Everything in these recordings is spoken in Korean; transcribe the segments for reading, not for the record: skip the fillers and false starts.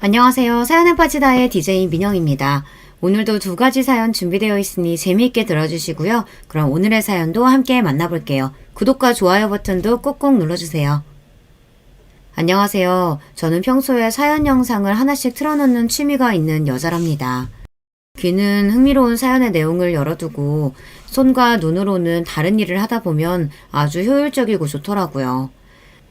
안녕하세요. 사연의 파치다의 DJ 민영입니다. 오늘도 두 가지 사연 준비되어 있으니 재미있게 들어주시고요. 그럼 오늘의 사연도 함께 만나볼게요. 구독과 좋아요 버튼도 꾹꾹 눌러주세요. 안녕하세요. 저는 평소에 사연 영상을 하나씩 틀어놓는 취미가 있는 여자랍니다. 귀는 흥미로운 사연의 내용을 열어두고 손과 눈으로는 다른 일을 하다 보면 아주 효율적이고 좋더라고요.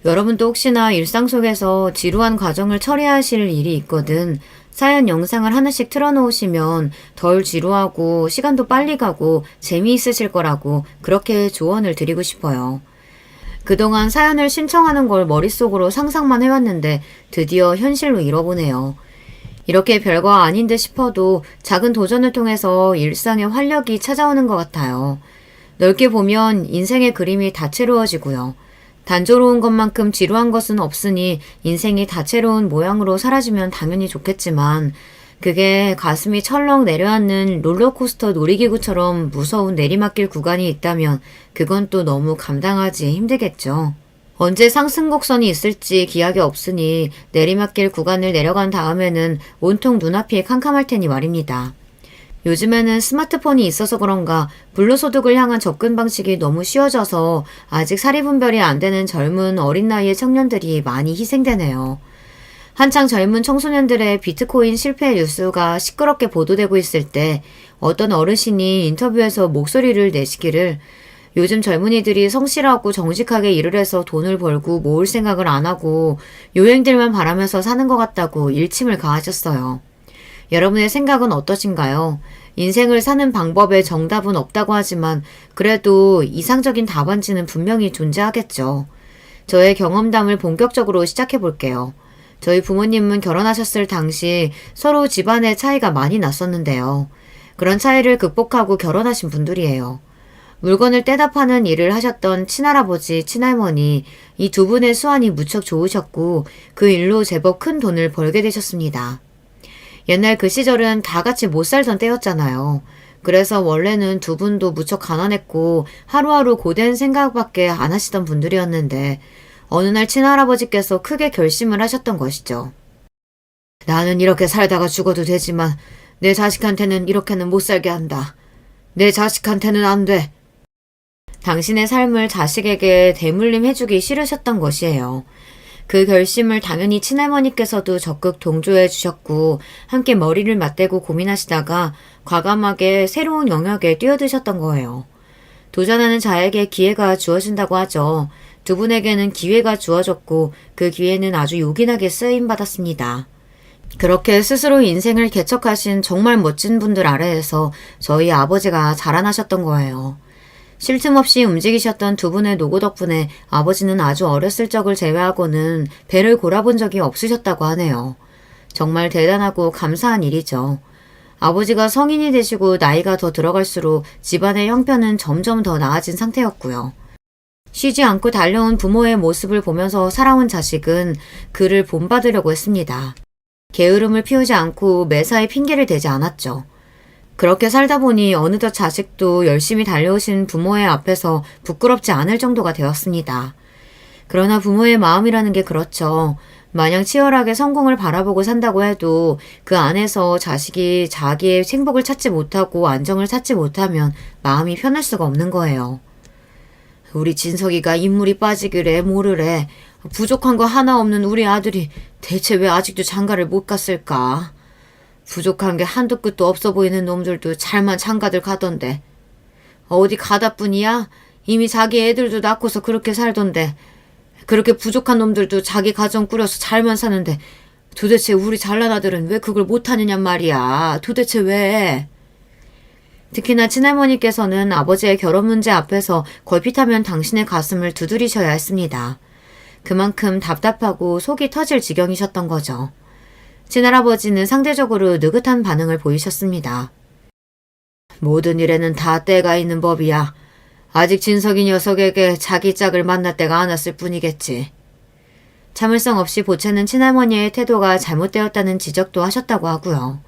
여러분도 혹시나 일상 속에서 지루한 과정을 처리하실 일이 있거든 사연 영상을 하나씩 틀어놓으시면 덜 지루하고 시간도 빨리 가고 재미있으실 거라고 그렇게 조언을 드리고 싶어요. 그동안 사연을 신청하는 걸 머릿속으로 상상만 해왔는데 드디어 현실로 이뤄보네요. 이렇게 별거 아닌 듯 싶어도 작은 도전을 통해서 일상의 활력이 찾아오는 것 같아요. 넓게 보면 인생의 그림이 다채로워지고요. 단조로운 것만큼 지루한 것은 없으니 인생이 다채로운 모양으로 사라지면 당연히 좋겠지만 그게 가슴이 철렁 내려앉는 롤러코스터 놀이기구처럼 무서운 내리막길 구간이 있다면 그건 또 너무 감당하기 힘들겠죠. 언제 상승 곡선이 있을지 기약이 없으니 내리막길 구간을 내려간 다음에는 온통 눈앞이 캄캄할 테니 말입니다. 요즘에는 스마트폰이 있어서 그런가 불로소득을 향한 접근 방식이 너무 쉬워져서 아직 사리분별이 안 되는 젊은 어린 나이의 청년들이 많이 희생되네요. 한창 젊은 청소년들의 비트코인 실패 뉴스가 시끄럽게 보도되고 있을 때 어떤 어르신이 인터뷰에서 목소리를 내시기를 요즘 젊은이들이 성실하고 정직하게 일을 해서 돈을 벌고 모을 생각을 안 하고 요행들만 바라면서 사는 것 같다고 일침을 가하셨어요. 여러분의 생각은 어떠신가요? 인생을 사는 방법에 정답은 없다고 하지만 그래도 이상적인 답안지는 분명히 존재하겠죠. 저의 경험담을 본격적으로 시작해 볼게요. 저희 부모님은 결혼하셨을 당시 서로 집안의 차이가 많이 났었는데요. 그런 차이를 극복하고 결혼하신 분들이에요. 물건을 떼다 파는 일을 하셨던 친할아버지, 친할머니 이 두 분의 수완이 무척 좋으셨고 그 일로 제법 큰 돈을 벌게 되셨습니다. 옛날 그 시절은 다 같이 못 살던 때였잖아요. 그래서 원래는 두 분도 무척 가난했고 하루하루 고된 생각밖에 안 하시던 분들이었는데 어느 날 친할아버지께서 크게 결심을 하셨던 것이죠. 나는 이렇게 살다가 죽어도 되지만 내 자식한테는 이렇게는 못 살게 한다. 내 자식한테는 안 돼. 당신의 삶을 자식에게 대물림 해주기 싫으셨던 것이에요. 그 결심을 당연히 친할머니께서도 적극 동조해 주셨고 함께 머리를 맞대고 고민하시다가 과감하게 새로운 영역에 뛰어드셨던 거예요. 도전하는 자에게 기회가 주어진다고 하죠. 두 분에게는 기회가 주어졌고 그 기회는 아주 요긴하게 쓰임받았습니다. 그렇게 스스로 인생을 개척하신 정말 멋진 분들 아래에서 저희 아버지가 자라나셨던 거예요. 쉴 틈 없이 움직이셨던 두 분의 노고 덕분에 아버지는 아주 어렸을 적을 제외하고는 배를 골아본 적이 없으셨다고 하네요. 정말 대단하고 감사한 일이죠. 아버지가 성인이 되시고 나이가 더 들어갈수록 집안의 형편은 점점 더 나아진 상태였고요. 쉬지 않고 달려온 부모의 모습을 보면서 살아온 자식은 그를 본받으려고 했습니다. 게으름을 피우지 않고 매사에 핑계를 대지 않았죠. 그렇게 살다 보니 어느덧 자식도 열심히 달려오신 부모의 앞에서 부끄럽지 않을 정도가 되었습니다. 그러나 부모의 마음이라는 게 그렇죠. 마냥 치열하게 성공을 바라보고 산다고 해도 그 안에서 자식이 자기의 행복을 찾지 못하고 안정을 찾지 못하면 마음이 편할 수가 없는 거예요. 우리 진석이가 인물이 빠지기래 뭐르래. 부족한 거 하나 없는 우리 아들이 대체 왜 아직도 장가를 못 갔을까? 부족한 게 한도 끝도 없어 보이는 놈들도 잘만 장가들 가던데. 어디 가다뿐이야? 이미 자기 애들도 낳고서 그렇게 살던데. 그렇게 부족한 놈들도 자기 가정 꾸려서 잘만 사는데 도대체 우리 잘난 아들은 왜 그걸 못하느냔 말이야. 도대체 왜? 특히나 친할머니께서는 아버지의 결혼 문제 앞에서 걸핏하면 당신의 가슴을 두드리셔야 했습니다. 그만큼 답답하고 속이 터질 지경이셨던 거죠. 친할아버지는 상대적으로 느긋한 반응을 보이셨습니다. 모든 일에는 다 때가 있는 법이야. 아직 진석이 녀석에게 자기 짝을 만날 때가 안 왔을 뿐이겠지. 참을성 없이 보채는 친할머니의 태도가 잘못되었다는 지적도 하셨다고 하고요.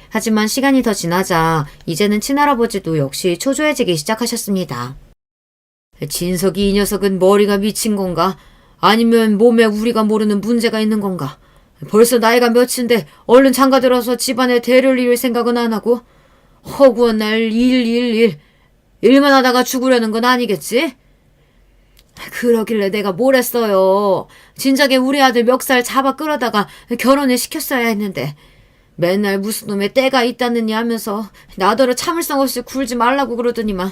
하지만 시간이 더 지나자 이제는 친할아버지도 역시 초조해지기 시작하셨습니다. 진석이 이 녀석은 머리가 미친 건가? 아니면 몸에 우리가 모르는 문제가 있는 건가? 벌써 나이가 몇인데 얼른 장가들어서 집안에 대를 이을 생각은 안 하고 허구한 날 일만 하다가 죽으려는 건 아니겠지? 그러길래 내가 뭘 했어요. 진작에 우리 아들 멱살 잡아 끌어다가 결혼을 시켰어야 했는데 맨날 무슨 놈의 때가 있다느니 하면서 나더러 참을성 없이 굴지 말라고 그러더니만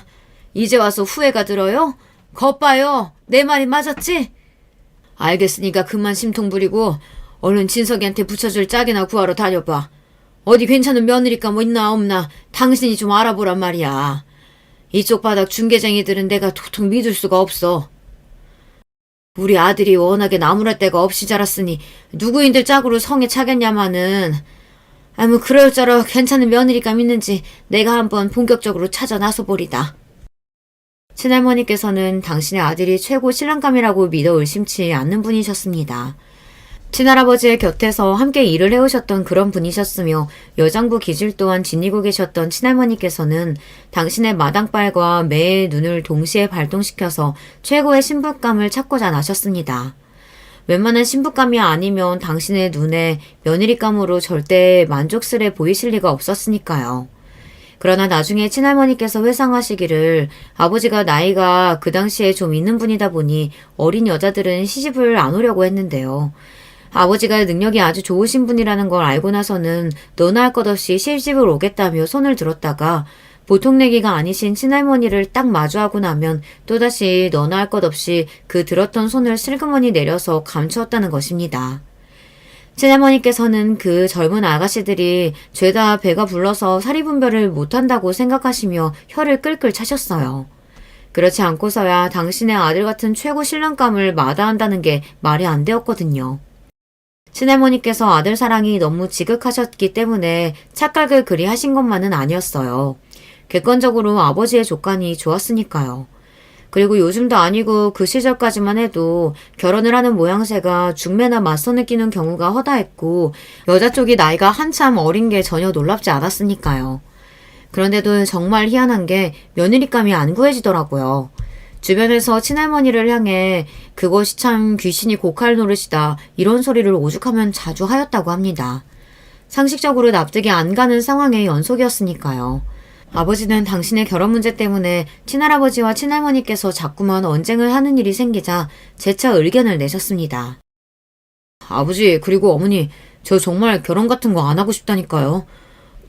이제 와서 후회가 들어요? 겉봐요. 내 말이 맞았지? 알겠으니까 그만 심통 부리고 얼른 진석이한테 붙여줄 짝이나 구하러 다녀봐. 어디 괜찮은 며느리가 뭐 있나 없나 당신이 좀 알아보란 말이야. 이쪽 바닥 중개쟁이들은 내가 도통 믿을 수가 없어. 우리 아들이 워낙에 나무랄 데가 없이 자랐으니 누구인들 짝으로 성에 차겠냐마는 뭐 그럴저럴 괜찮은 며느리감 있는지 내가 한번 본격적으로 찾아 나서보리다. 친할머니께서는 당신의 아들이 최고 신랑감이라고 믿어 의심치 않는 분이셨습니다. 친할아버지의 곁에서 함께 일을 해오셨던 그런 분이셨으며 여장부 기질 또한 지니고 계셨던 친할머니께서는 당신의 마당발과 매의 눈을 동시에 발동시켜서 최고의 신부감을 찾고자 나셨습니다. 웬만한 신부감이 아니면 당신의 눈에 며느리감으로 절대 만족스레 보이실 리가 없었으니까요. 그러나 나중에 친할머니께서 회상하시기를 아버지가 나이가 그 당시에 좀 있는 분이다 보니 어린 여자들은 시집을 안 오려고 했는데요. 아버지가 능력이 아주 좋으신 분이라는 걸 알고 나서는 너나 할 것 없이 시집을 오겠다며 손을 들었다가 보통 내기가 아니신 친할머니를 딱 마주하고 나면 또다시 너나 할 것 없이 그 들었던 손을 슬그머니 내려서 감추었다는 것입니다. 친할머니께서는 그 젊은 아가씨들이 죄다 배가 불러서 사리분별을 못한다고 생각하시며 혀를 끌끌 차셨어요. 그렇지 않고서야 당신의 아들 같은 최고 신랑감을 마다한다는 게 말이 안 되었거든요. 친할머니께서 아들 사랑이 너무 지극하셨기 때문에 착각을 그리 하신 것만은 아니었어요. 객관적으로 아버지의 조건이 좋았으니까요. 그리고 요즘도 아니고 그 시절까지만 해도 결혼을 하는 모양새가 중매나 맞선을 끼는 경우가 허다했고 여자 쪽이 나이가 한참 어린 게 전혀 놀랍지 않았으니까요. 그런데도 정말 희한한 게 며느리감이 안 구해지더라고요. 주변에서 친할머니를 향해 그것이 참 귀신이 고칼 노릇이다 이런 소리를 오죽하면 자주 하였다고 합니다. 상식적으로 납득이 안 가는 상황의 연속이었으니까요. 아버지는 당신의 결혼 문제 때문에 친할아버지와 친할머니께서 자꾸만 언쟁을 하는 일이 생기자 재차 의견을 내셨습니다. 아버지 그리고 어머니 저 정말 결혼 같은 거 안 하고 싶다니까요.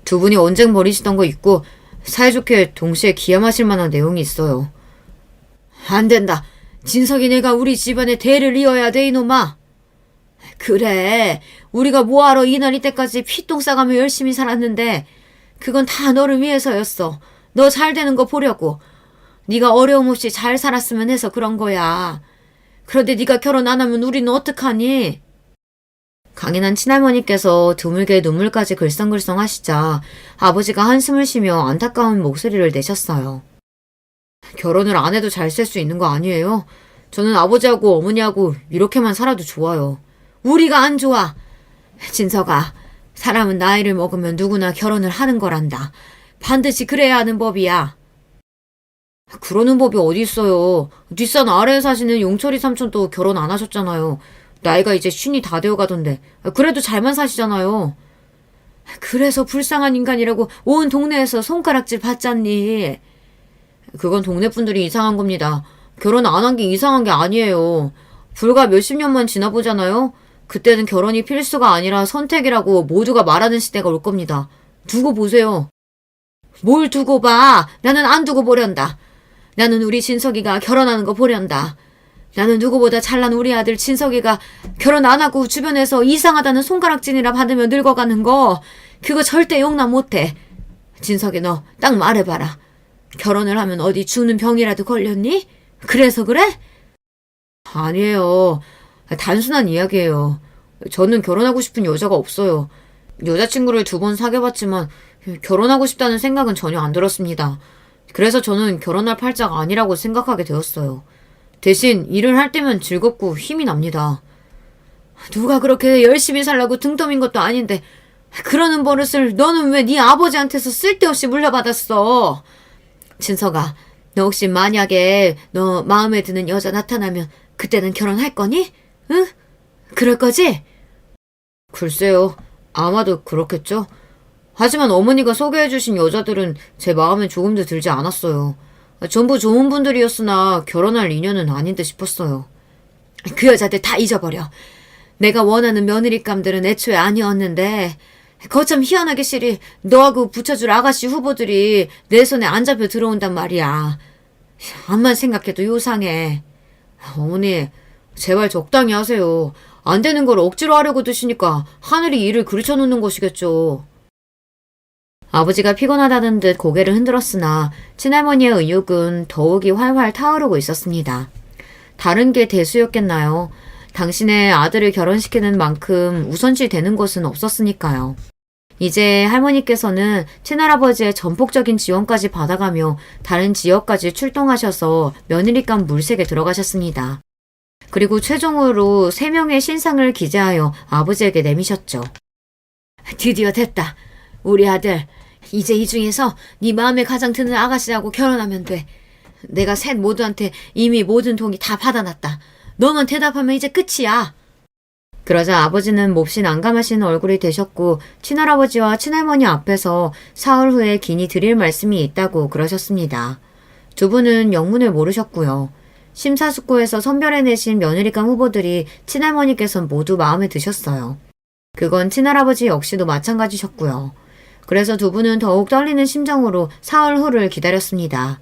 두 분이 언쟁 벌이시던 거 있고 사이좋게 동시에 기함하실 만한 내용이 있어요. 안 된다. 진석이네가 우리 집안의 대를 이어야 돼 이놈아. 그래 우리가 뭐하러 이날 이때까지 피똥 싸가며 열심히 살았는데 그건 다 너를 위해서였어. 너 잘 되는 거 보려고. 네가 어려움 없이 잘 살았으면 해서 그런 거야. 그런데 네가 결혼 안 하면 우리는 어떡하니? 강인한 친할머니께서 드물게 눈물까지 글썽글썽 하시자 아버지가 한숨을 쉬며 안타까운 목소리를 내셨어요. 결혼을 안 해도 잘 살 수 있는 거 아니에요? 저는 아버지하고 어머니하고 이렇게만 살아도 좋아요. 우리가 안 좋아. 진석아, 사람은 나이를 먹으면 누구나 결혼을 하는 거란다. 반드시 그래야 하는 법이야. 그러는 법이 어디 있어요. 뒷산 아래에 사시는 용철이 삼촌도 결혼 안 하셨잖아요. 나이가 이제 50이 다 되어 가던데. 그래도 잘만 사시잖아요. 그래서 불쌍한 인간이라고 온 동네에서 손가락질 받잖니. 그건 동네 분들이 이상한 겁니다. 결혼 안 한 게 이상한 게 아니에요. 불과 몇십 년만 지나보잖아요. 그때는 결혼이 필수가 아니라 선택이라고 모두가 말하는 시대가 올 겁니다. 두고 보세요. 뭘 두고 봐. 나는 안 두고 보련다. 나는 우리 진석이가 결혼하는 거 보련다. 나는 누구보다 잘난 우리 아들 진석이가 결혼 안 하고 주변에서 이상하다는 손가락질이나 받으며 늙어가는 거 그거 절대 용납 못해. 진석이 너 딱 말해봐라. 결혼을 하면 어디 죽는 병이라도 걸렸니? 그래서 그래? 아니에요. 단순한 이야기예요. 저는 결혼하고 싶은 여자가 없어요. 여자친구를 2번 사귀어봤지만 결혼하고 싶다는 생각은 전혀 안 들었습니다. 그래서 저는 결혼할 팔자가 아니라고 생각하게 되었어요. 대신 일을 할 때면 즐겁고 힘이 납니다. 누가 그렇게 열심히 살라고 등 떠민 것도 아닌데 그러는 버릇을 너는 왜 네 아버지한테서 쓸데없이 물려받았어? 진석아, 너 혹시 만약에 너 마음에 드는 여자 나타나면 그때는 결혼할 거니? 응? 그럴 거지? 글쎄요. 아마도 그렇겠죠? 하지만 어머니가 소개해주신 여자들은 제 마음에 조금도 들지 않았어요. 전부 좋은 분들이었으나 결혼할 인연은 아닌 듯 싶었어요. 그 여자들 다 잊어버려. 내가 원하는 며느리감들은 애초에 아니었는데 거참 희한하게 실이 너하고 붙여줄 아가씨 후보들이 내 손에 안 잡혀 들어온단 말이야. 암만 생각해도 요상해. 어머니, 제발 적당히 하세요. 안 되는 걸 억지로 하려고 드시니까 하늘이 일을 그르쳐 놓는 것이겠죠. 아버지가 피곤하다는 듯 고개를 흔들었으나 친할머니의 의욕은 더욱이 활활 타오르고 있었습니다. 다른 게 대수였겠나요? 당신의 아들을 결혼시키는 만큼 우선시 되는 것은 없었으니까요. 이제 할머니께서는 친할아버지의 전폭적인 지원까지 받아가며 다른 지역까지 출동하셔서 며느리감 물색에 들어가셨습니다. 그리고 최종으로 3명의 신상을 기재하여 아버지에게 내미셨죠. 드디어 됐다. 우리 아들, 이제 이 중에서 네 마음에 가장 드는 아가씨하고 결혼하면 돼. 내가 셋 모두한테 이미 모든 동의 다 받아놨다. 너만 대답하면 이제 끝이야. 그러자 아버지는 몹시 난감하신 얼굴이 되셨고 친할아버지와 친할머니 앞에서 사흘 후에 긴히 드릴 말씀이 있다고 그러셨습니다. 두 분은 영문을 모르셨고요. 심사숙고해서 선별해내신 며느리감 후보들이 친할머니께선 모두 마음에 드셨어요. 그건 친할아버지 역시도 마찬가지셨고요. 그래서 두 분은 더욱 떨리는 심정으로 사흘 후를 기다렸습니다.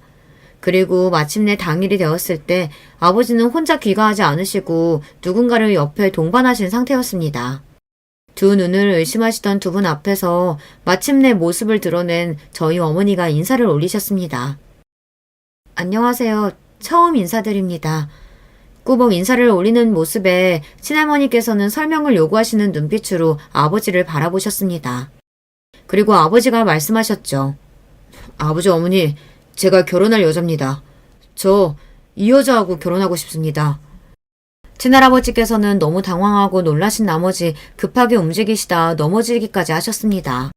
그리고 마침내 당일이 되었을 때 아버지는 혼자 귀가하지 않으시고 누군가를 옆에 동반하신 상태였습니다. 두 눈을 의심하시던 두 분 앞에서 마침내 모습을 드러낸 저희 어머니가 인사를 올리셨습니다. 안녕하세요. 처음 인사드립니다. 꾸벅 인사를 올리는 모습에 친할머니께서는 설명을 요구하시는 눈빛으로 아버지를 바라보셨습니다. 그리고 아버지가 말씀하셨죠. 아버지 어머니, 제가 결혼할 여자입니다. 저 이 여자하고 결혼하고 싶습니다. 친할아버지께서는 너무 당황하고 놀라신 나머지 급하게 움직이시다 넘어지기까지 하셨습니다.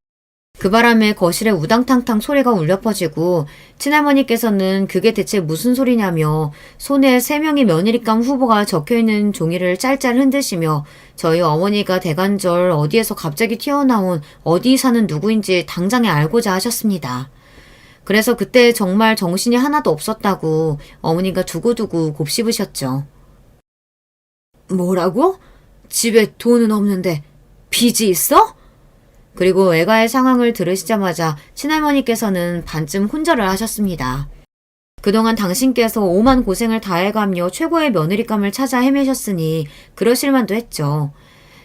그 바람에 거실에 우당탕탕 소리가 울려 퍼지고 친할머니께서는 그게 대체 무슨 소리냐며 손에 3명의 며느리감 후보가 적혀있는 종이를 짤짤 흔드시며 저희 어머니가 대간절 어디에서 갑자기 튀어나온 어디 사는 누구인지 당장에 알고자 하셨습니다. 그래서 그때 정말 정신이 하나도 없었다고 어머니가 두고두고 곱씹으셨죠. 뭐라고? 집에 돈은 없는데 빚이 있어? 그리고 외가의 상황을 들으시자마자 친할머니께서는 반쯤 혼절을 하셨습니다. 그동안 당신께서 오만 고생을 다해가며 최고의 며느리감을 찾아 헤매셨으니 그러실 만도 했죠.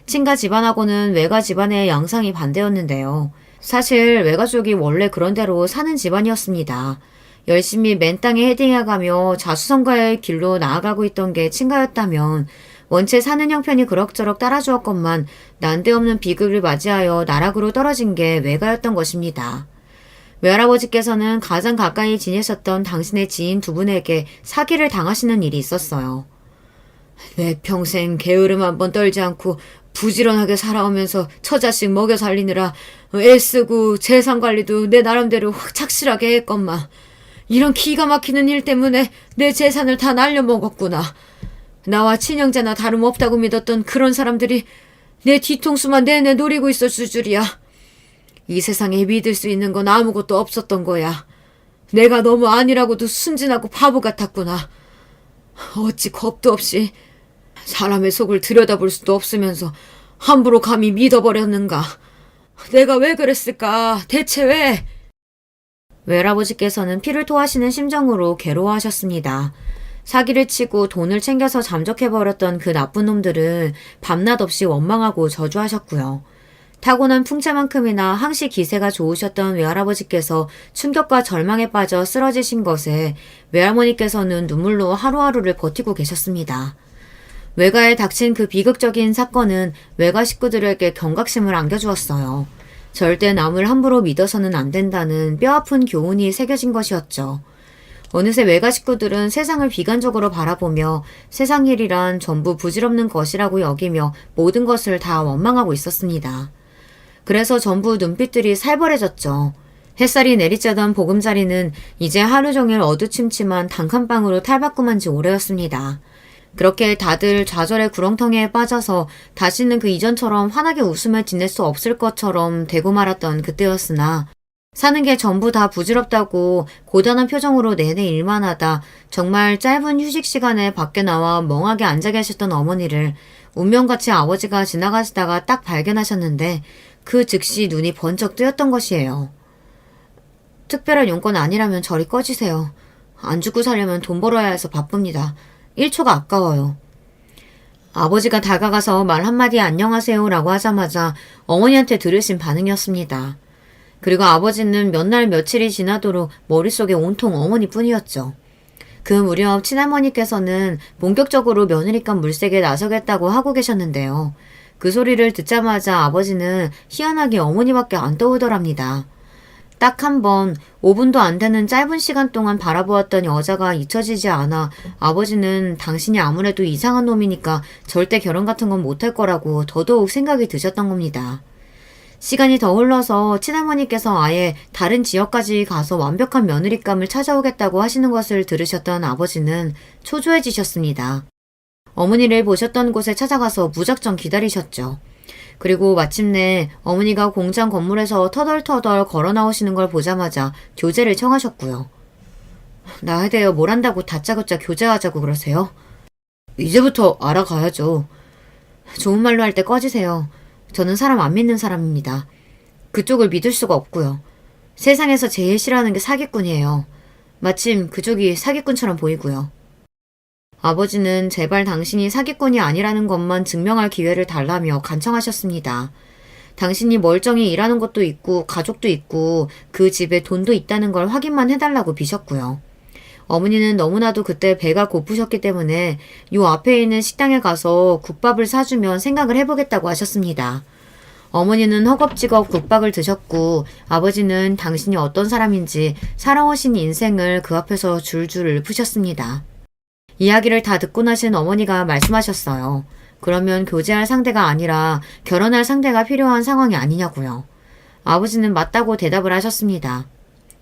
친가 집안하고는 외가 집안의 양상이 반대였는데요. 사실 외가족이 원래 그런 대로 사는 집안이었습니다. 열심히 맨 땅에 헤딩해가며 자수성가의 길로 나아가고 있던 게 친가였다면 원체 사는 형편이 그럭저럭 따라주었건만 난데없는 비극을 맞이하여 나락으로 떨어진 게 외가였던 것입니다. 외할아버지께서는 가장 가까이 지내셨던 당신의 지인 두 분에게 사기를 당하시는 일이 있었어요. 내 평생 게으름 한번 떨지 않고 부지런하게 살아오면서 처자식 먹여 살리느라 애쓰고 재산관리도 내 나름대로 착실하게 했건만 이런 기가 막히는 일 때문에 내 재산을 다 날려먹었구나. 나와 친형제나 다름없다고 믿었던 그런 사람들이 내 뒤통수만 내내 노리고 있을 줄이야. 이 세상에 믿을 수 있는 건 아무것도 없었던 거야. 내가 너무 아니라고도 순진하고 바보 같았구나. 어찌 겁도 없이 사람의 속을 들여다볼 수도 없으면서 함부로 감히 믿어버렸는가. 내가 왜 그랬을까? 대체 왜? 외할아버지께서는 피를 토하시는 심정으로 괴로워하셨습니다. 사기를 치고 돈을 챙겨서 잠적해버렸던 그 나쁜 놈들은 밤낮 없이 원망하고 저주하셨고요. 타고난 풍채만큼이나 항시 기세가 좋으셨던 외할아버지께서 충격과 절망에 빠져 쓰러지신 것에 외할머니께서는 눈물로 하루하루를 버티고 계셨습니다. 외가에 닥친 그 비극적인 사건은 외가 식구들에게 경각심을 안겨주었어요. 절대 남을 함부로 믿어서는 안 된다는 뼈아픈 교훈이 새겨진 것이었죠. 어느새 외가 식구들은 세상을 비관적으로 바라보며 세상 일이란 전부 부질없는 것이라고 여기며 모든 것을 다 원망하고 있었습니다. 그래서 전부 눈빛들이 살벌해졌죠. 햇살이 내리쬐던 보금자리는 이제 하루 종일 어두침침한 단칸방으로 탈바꿈한 지 오래였습니다. 그렇게 다들 좌절의 구렁텅이에 빠져서 다시는 그 이전처럼 환하게 웃으며 지낼 수 없을 것처럼 되고 말았던 그때였으나 사는 게 전부 다 부질없다고 고단한 표정으로 내내 일만 하다 정말 짧은 휴식 시간에 밖에 나와 멍하게 앉아 계셨던 어머니를 운명같이 아버지가 지나가시다가 딱 발견하셨는데 그 즉시 눈이 번쩍 뜨였던 것이에요. 특별한 용건 아니라면 저리 꺼지세요. 안 죽고 살려면 돈 벌어야 해서 바쁩니다. 1초가 아까워요. 아버지가 다가가서 말 한마디 안녕하세요 라고 하자마자 어머니한테 들으신 반응이었습니다. 그리고 아버지는 몇 날 며칠이 지나도록 머릿속에 온통 어머니뿐이었죠. 그 무렵 친할머니께서는 본격적으로 며느리감 물색에 나서겠다고 하고 계셨는데요. 그 소리를 듣자마자 아버지는 희한하게 어머니밖에 안 떠오더랍니다. 딱 한 번 5분도 안 되는 짧은 시간 동안 바라보았던 여자가 잊혀지지 않아 아버지는 당신이 아무래도 이상한 놈이니까 절대 결혼 같은 건 못할 거라고 더더욱 생각이 드셨던 겁니다. 시간이 더 흘러서 친할머니께서 아예 다른 지역까지 가서 완벽한 며느리감을 찾아오겠다고 하시는 것을 들으셨던 아버지는 초조해지셨습니다. 어머니를 보셨던 곳에 찾아가서 무작정 기다리셨죠. 그리고 마침내 어머니가 공장 건물에서 터덜터덜 걸어 나오시는 걸 보자마자 교제를 청하셨고요. 나에 대해 뭘 한다고 다짜고짜 교제하자고 그러세요? 이제부터 알아가야죠. 좋은 말로 할 때 꺼지세요. 저는 사람 안 믿는 사람입니다. 그쪽을 믿을 수가 없고요. 세상에서 제일 싫어하는 게 사기꾼이에요. 마침 그쪽이 사기꾼처럼 보이고요. 아버지는 제발 당신이 사기꾼이 아니라는 것만 증명할 기회를 달라며 간청하셨습니다. 당신이 멀쩡히 일하는 것도 있고 가족도 있고 그 집에 돈도 있다는 걸 확인만 해달라고 비셨고요. 어머니는 너무나도 그때 배가 고프셨기 때문에 요 앞에 있는 식당에 가서 국밥을 사주면 생각을 해보겠다고 하셨습니다. 어머니는 허겁지겁 국밥을 드셨고 아버지는 당신이 어떤 사람인지 살아오신 인생을 그 앞에서 줄줄 읊으셨습니다. 이야기를 다 듣고 나신 어머니가 말씀하셨어요. 그러면 교제할 상대가 아니라 결혼할 상대가 필요한 상황이 아니냐고요. 아버지는 맞다고 대답을 하셨습니다.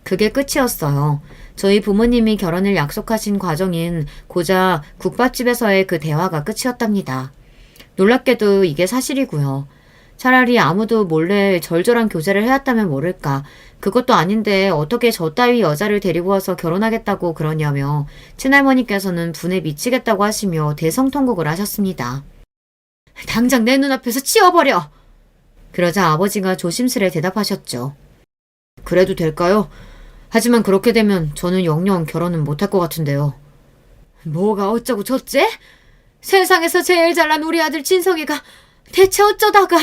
그게 끝이었어요. 저희 부모님이 결혼을 약속하신 과정인 고작 국밥집에서의 그 대화가 끝이었답니다. 놀랍게도 이게 사실이고요. 차라리 아무도 몰래 절절한 교제를 해왔다면 모를까. 그것도 아닌데 어떻게 저 따위 여자를 데리고 와서 결혼하겠다고 그러냐며 친할머니께서는 분에 미치겠다고 하시며 대성통곡을 하셨습니다. 당장 내 눈앞에서 치워버려! 그러자 아버지가 조심스레 대답하셨죠. 그래도 될까요? 하지만 그렇게 되면 저는 영영 결혼은 못할 것 같은데요. 뭐가 어쩌고 저째? 세상에서 제일 잘난 우리 아들 진석이가 대체 어쩌다가...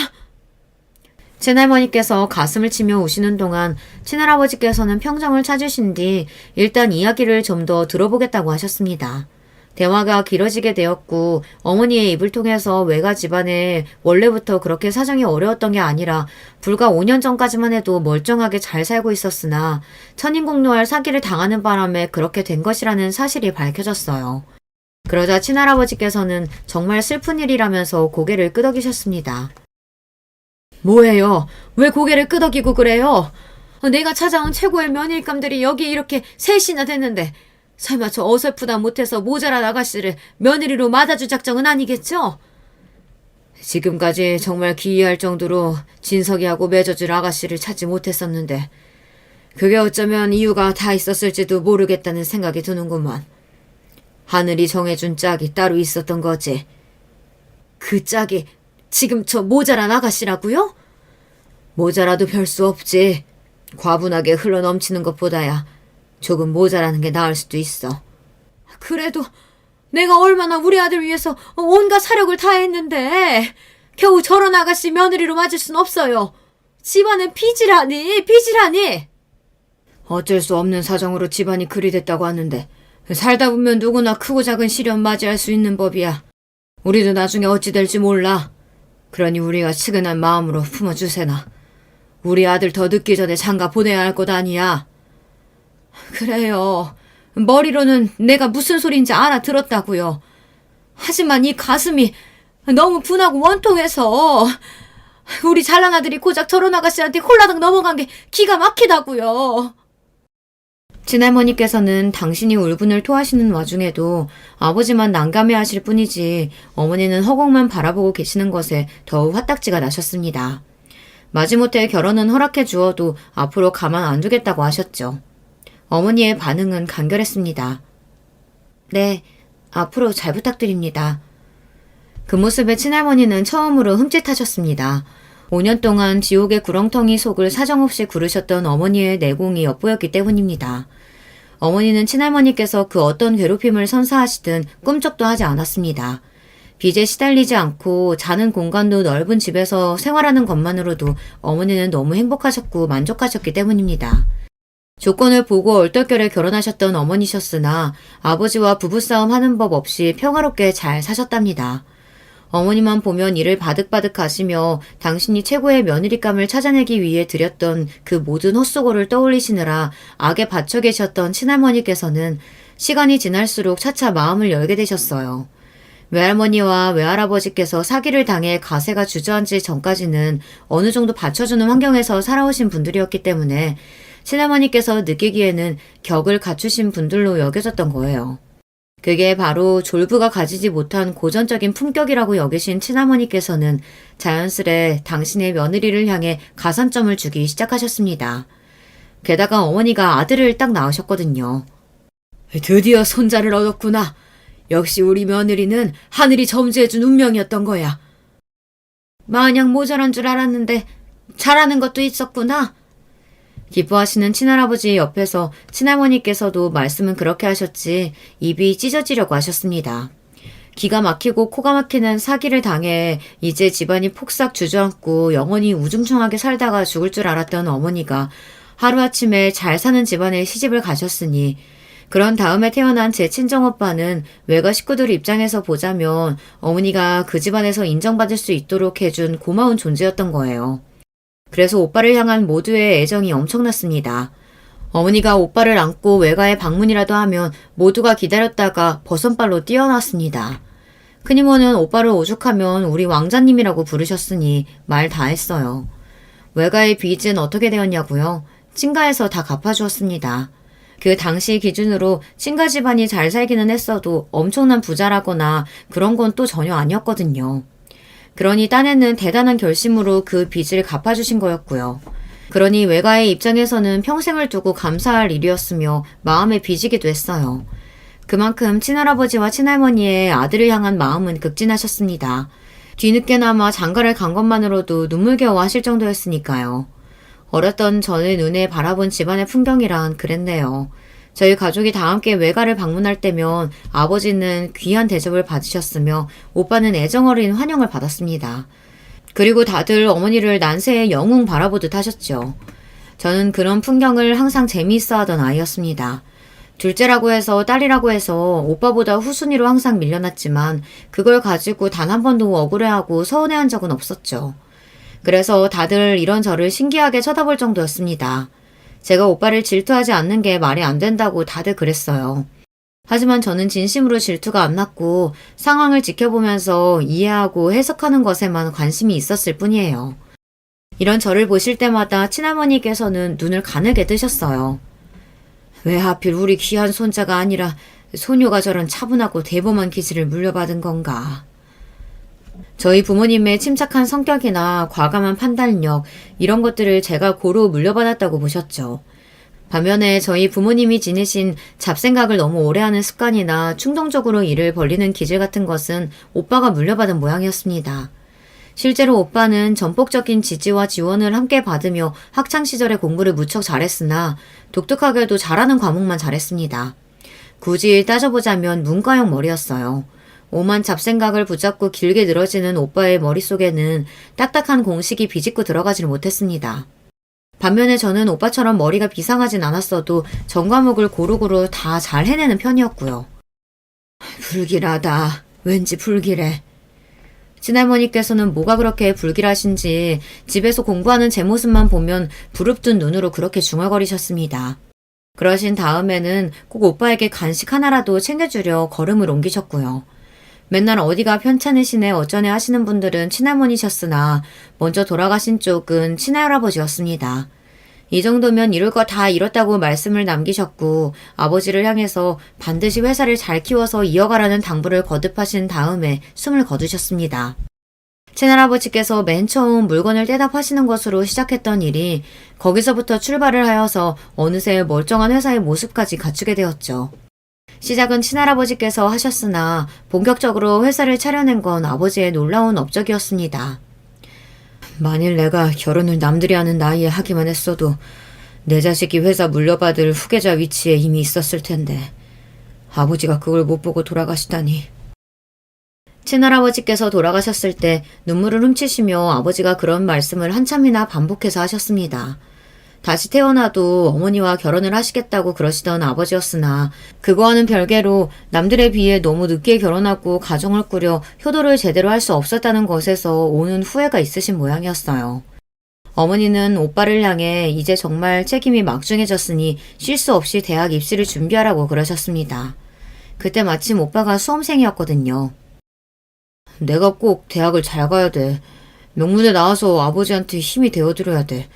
친할머니께서 가슴을 치며 우시는 동안 친할아버지께서는 평정을 찾으신 뒤 일단 이야기를 좀 더 들어보겠다고 하셨습니다. 대화가 길어지게 되었고 어머니의 입을 통해서 외가 집안에 원래부터 그렇게 사정이 어려웠던 게 아니라 불과 5년 전까지만 해도 멀쩡하게 잘 살고 있었으나 천인공노할 사기를 당하는 바람에 그렇게 된 것이라는 사실이 밝혀졌어요. 그러자 친할아버지께서는 정말 슬픈 일이라면서 고개를 끄덕이셨습니다. 뭐예요? 왜 고개를 끄덕이고 그래요? 내가 찾아온 최고의 며느리감들이 여기 이렇게 셋이나 됐는데 설마 저 어설프다 못해서 모자란 아가씨를 며느리로 맞아줄 작정은 아니겠죠? 지금까지 정말 기이할 정도로 진석이하고 맺어줄 아가씨를 찾지 못했었는데 그게 어쩌면 이유가 다 있었을지도 모르겠다는 생각이 드는구만. 하늘이 정해준 짝이 따로 있었던 거지. 그 짝이 지금 저 모자란 아가씨라고요? 모자라도 별 수 없지. 과분하게 흘러넘치는 것보다야 조금 모자라는 게 나을 수도 있어. 그래도 내가 얼마나 우리 아들 위해서 온갖 사력을 다했는데 겨우 저런 아가씨 며느리로 맞을 순 없어요. 집안은 빚이라니. 어쩔 수 없는 사정으로 집안이 그리 됐다고 하는데 살다 보면 누구나 크고 작은 시련 맞이할 수 있는 법이야. 우리도 나중에 어찌 될지 몰라. 그러니 우리가 측은한 마음으로 품어주세나. 우리 아들 더 늦기 전에 장가 보내야 할 것 아니야. 그래요. 머리로는 내가 무슨 소리인지 알아들었다고요. 하지만 이 가슴이 너무 분하고 원통해서 우리 잘난 아들이 고작 저런 아가씨한테 홀라당 넘어간 게 기가 막히다고요. 친할머니께서는 당신이 울분을 토하시는 와중에도 아버지만 난감해 하실 뿐이지 어머니는 허공만 바라보고 계시는 것에 더욱 화딱지가 나셨습니다. 마지못해 결혼은 허락해 주어도 앞으로 가만 안 두겠다고 하셨죠. 어머니의 반응은 간결했습니다. 네, 앞으로 잘 부탁드립니다. 그 모습에 친할머니는 처음으로 흠칫하셨습니다. 5년 동안 지옥의 구렁텅이 속을 사정없이 구르셨던 어머니의 내공이 엿보였기 때문입니다. 어머니는 친할머니께서 그 어떤 괴롭힘을 선사하시든 꿈쩍도 하지 않았습니다. 빚에 시달리지 않고 자는 공간도 넓은 집에서 생활하는 것만으로도 어머니는 너무 행복하셨고 만족하셨기 때문입니다. 조건을 보고 얼떨결에 결혼하셨던 어머니셨으나 아버지와 부부싸움 하는 법 없이 평화롭게 잘 사셨답니다. 어머니만 보면 이를 바득바득 하시며 당신이 최고의 며느리감을 찾아내기 위해 드렸던 그 모든 헛수고를 떠올리시느라 악에 받쳐 계셨던 친할머니께서는 시간이 지날수록 차차 마음을 열게 되셨어요. 외할머니와 외할아버지께서 사기를 당해 가세가 주저앉기 전까지는 어느 정도 받쳐주는 환경에서 살아오신 분들이었기 때문에 친할머니께서 느끼기에는 격을 갖추신 분들로 여겨졌던 거예요. 그게 바로 졸부가 가지지 못한 고전적인 품격이라고 여기신 친할머니께서는 자연스레 당신의 며느리를 향해 가산점을 주기 시작하셨습니다. 게다가 어머니가 아들을 딱 낳으셨거든요. 드디어 손자를 얻었구나. 역시 우리 며느리는 하늘이 점수해준 운명이었던 거야. 마냥 모자란 줄 알았는데 잘하는 것도 있었구나. 기뻐하시는 친할아버지 옆에서 친할머니께서도 말씀은 그렇게 하셨지 입이 찢어지려고 하셨습니다. 기가 막히고 코가 막히는 사기를 당해 이제 집안이 폭삭 주저앉고 영원히 우중충하게 살다가 죽을 줄 알았던 어머니가 하루아침에 잘 사는 집안에 시집을 가셨으니 그런 다음에 태어난 제 친정오빠는 외가 식구들 입장에서 보자면 어머니가 그 집안에서 인정받을 수 있도록 해준 고마운 존재였던 거예요. 그래서 오빠를 향한 모두의 애정이 엄청났습니다. 어머니가 오빠를 안고 외가에 방문이라도 하면 모두가 기다렸다가 버선발로 뛰어났습니다. 큰이모는 오빠를 오죽하면 우리 왕자님이라고 부르셨으니 말 다 했어요. 외가의 빚은 어떻게 되었냐고요? 친가에서 다 갚아주었습니다. 그 당시 기준으로 친가 집안이 잘 살기는 했어도 엄청난 부자라거나 그런 건 또 전혀 아니었거든요. 그러니 딴에는 대단한 결심으로 그 빚을 갚아주신 거였고요. 그러니 외가의 입장에서는 평생을 두고 감사할 일이었으며 마음에 빚이기도 했어요. 그만큼 친할아버지와 친할머니의 아들을 향한 마음은 극진하셨습니다. 뒤늦게나마 장가를 간 것만으로도 눈물겨워 하실 정도였으니까요. 어렸던 전의 눈에 바라본 집안의 풍경이란 그랬네요. 저희 가족이 다 함께 외가를 방문할 때면 아버지는 귀한 대접을 받으셨으며 오빠는 애정어린 환영을 받았습니다. 그리고 다들 어머니를 난세의 영웅 바라보듯 하셨죠. 저는 그런 풍경을 항상 재미있어 하던 아이였습니다. 둘째라고 해서 딸이라고 해서 오빠보다 후순위로 항상 밀려났지만 그걸 가지고 단 한 번도 억울해하고 서운해한 적은 없었죠. 그래서 다들 이런 저를 신기하게 쳐다볼 정도였습니다. 제가 오빠를 질투하지 않는 게 말이 안 된다고 다들 그랬어요. 하지만 저는 진심으로 질투가 안 났고 상황을 지켜보면서 이해하고 해석하는 것에만 관심이 있었을 뿐이에요. 이런 저를 보실 때마다 친할머니께서는 눈을 가늘게 뜨셨어요. 왜 하필 우리 귀한 손자가 아니라 소녀가 저런 차분하고 대범한 기질을 물려받은 건가. 저희 부모님의 침착한 성격이나 과감한 판단력 이런 것들을 제가 고루 물려받았다고 보셨죠. 반면에 저희 부모님이 지니신 잡생각을 너무 오래하는 습관이나 충동적으로 일을 벌리는 기질 같은 것은 오빠가 물려받은 모양이었습니다. 실제로 오빠는 전폭적인 지지와 지원을 함께 받으며 학창시절에 공부를 무척 잘했으나 독특하게도 잘하는 과목만 잘했습니다. 굳이 따져보자면 문과형 머리였어요. 오만 잡생각을 붙잡고 길게 늘어지는 오빠의 머릿속에는 딱딱한 공식이 비집고 들어가질 못했습니다. 반면에 저는 오빠처럼 머리가 비상하진 않았어도 전 과목을 고루고루 다 잘 해내는 편이었고요. 불길하다. 왠지 불길해. 친할머니께서는 뭐가 그렇게 불길하신지 집에서 공부하는 제 모습만 보면 부릅뜬 눈으로 그렇게 중얼거리셨습니다. 그러신 다음에는 꼭 오빠에게 간식 하나라도 챙겨주려 걸음을 옮기셨고요. 맨날 어디가 편찮으시네 어쩌네 하시는 분들은 친할머니셨으나 먼저 돌아가신 쪽은 친할아버지였습니다. 이 정도면 이룰 거 다 이뤘다고 말씀을 남기셨고 아버지를 향해서 반드시 회사를 잘 키워서 이어가라는 당부를 거듭하신 다음에 숨을 거두셨습니다. 친할아버지께서 맨 처음 물건을 떼다 파시는 것으로 시작했던 일이 거기서부터 출발을 하여서 어느새 멀쩡한 회사의 모습까지 갖추게 되었죠. 시작은 친할아버지께서 하셨으나 본격적으로 회사를 차려낸 건 아버지의 놀라운 업적이었습니다. 만일 내가 결혼을 남들이 하는 나이에 하기만 했어도 내 자식이 회사 물려받을 후계자 위치에 이미 있었을 텐데 아버지가 그걸 못 보고 돌아가시다니. 친할아버지께서 돌아가셨을 때 눈물을 훔치시며 아버지가 그런 말씀을 한참이나 반복해서 하셨습니다. 다시 태어나도 어머니와 결혼을 하시겠다고 그러시던 아버지였으나 그거와는 별개로 남들에 비해 너무 늦게 결혼하고 가정을 꾸려 효도를 제대로 할 수 없었다는 것에서 오는 후회가 있으신 모양이었어요. 어머니는 오빠를 향해 이제 정말 책임이 막중해졌으니 쉴 수 없이 대학 입시를 준비하라고 그러셨습니다. 그때 마침 오빠가 수험생이었거든요. 내가 꼭 대학을 잘 가야 돼. 명문대 나와서 아버지한테 힘이 되어드려야 돼.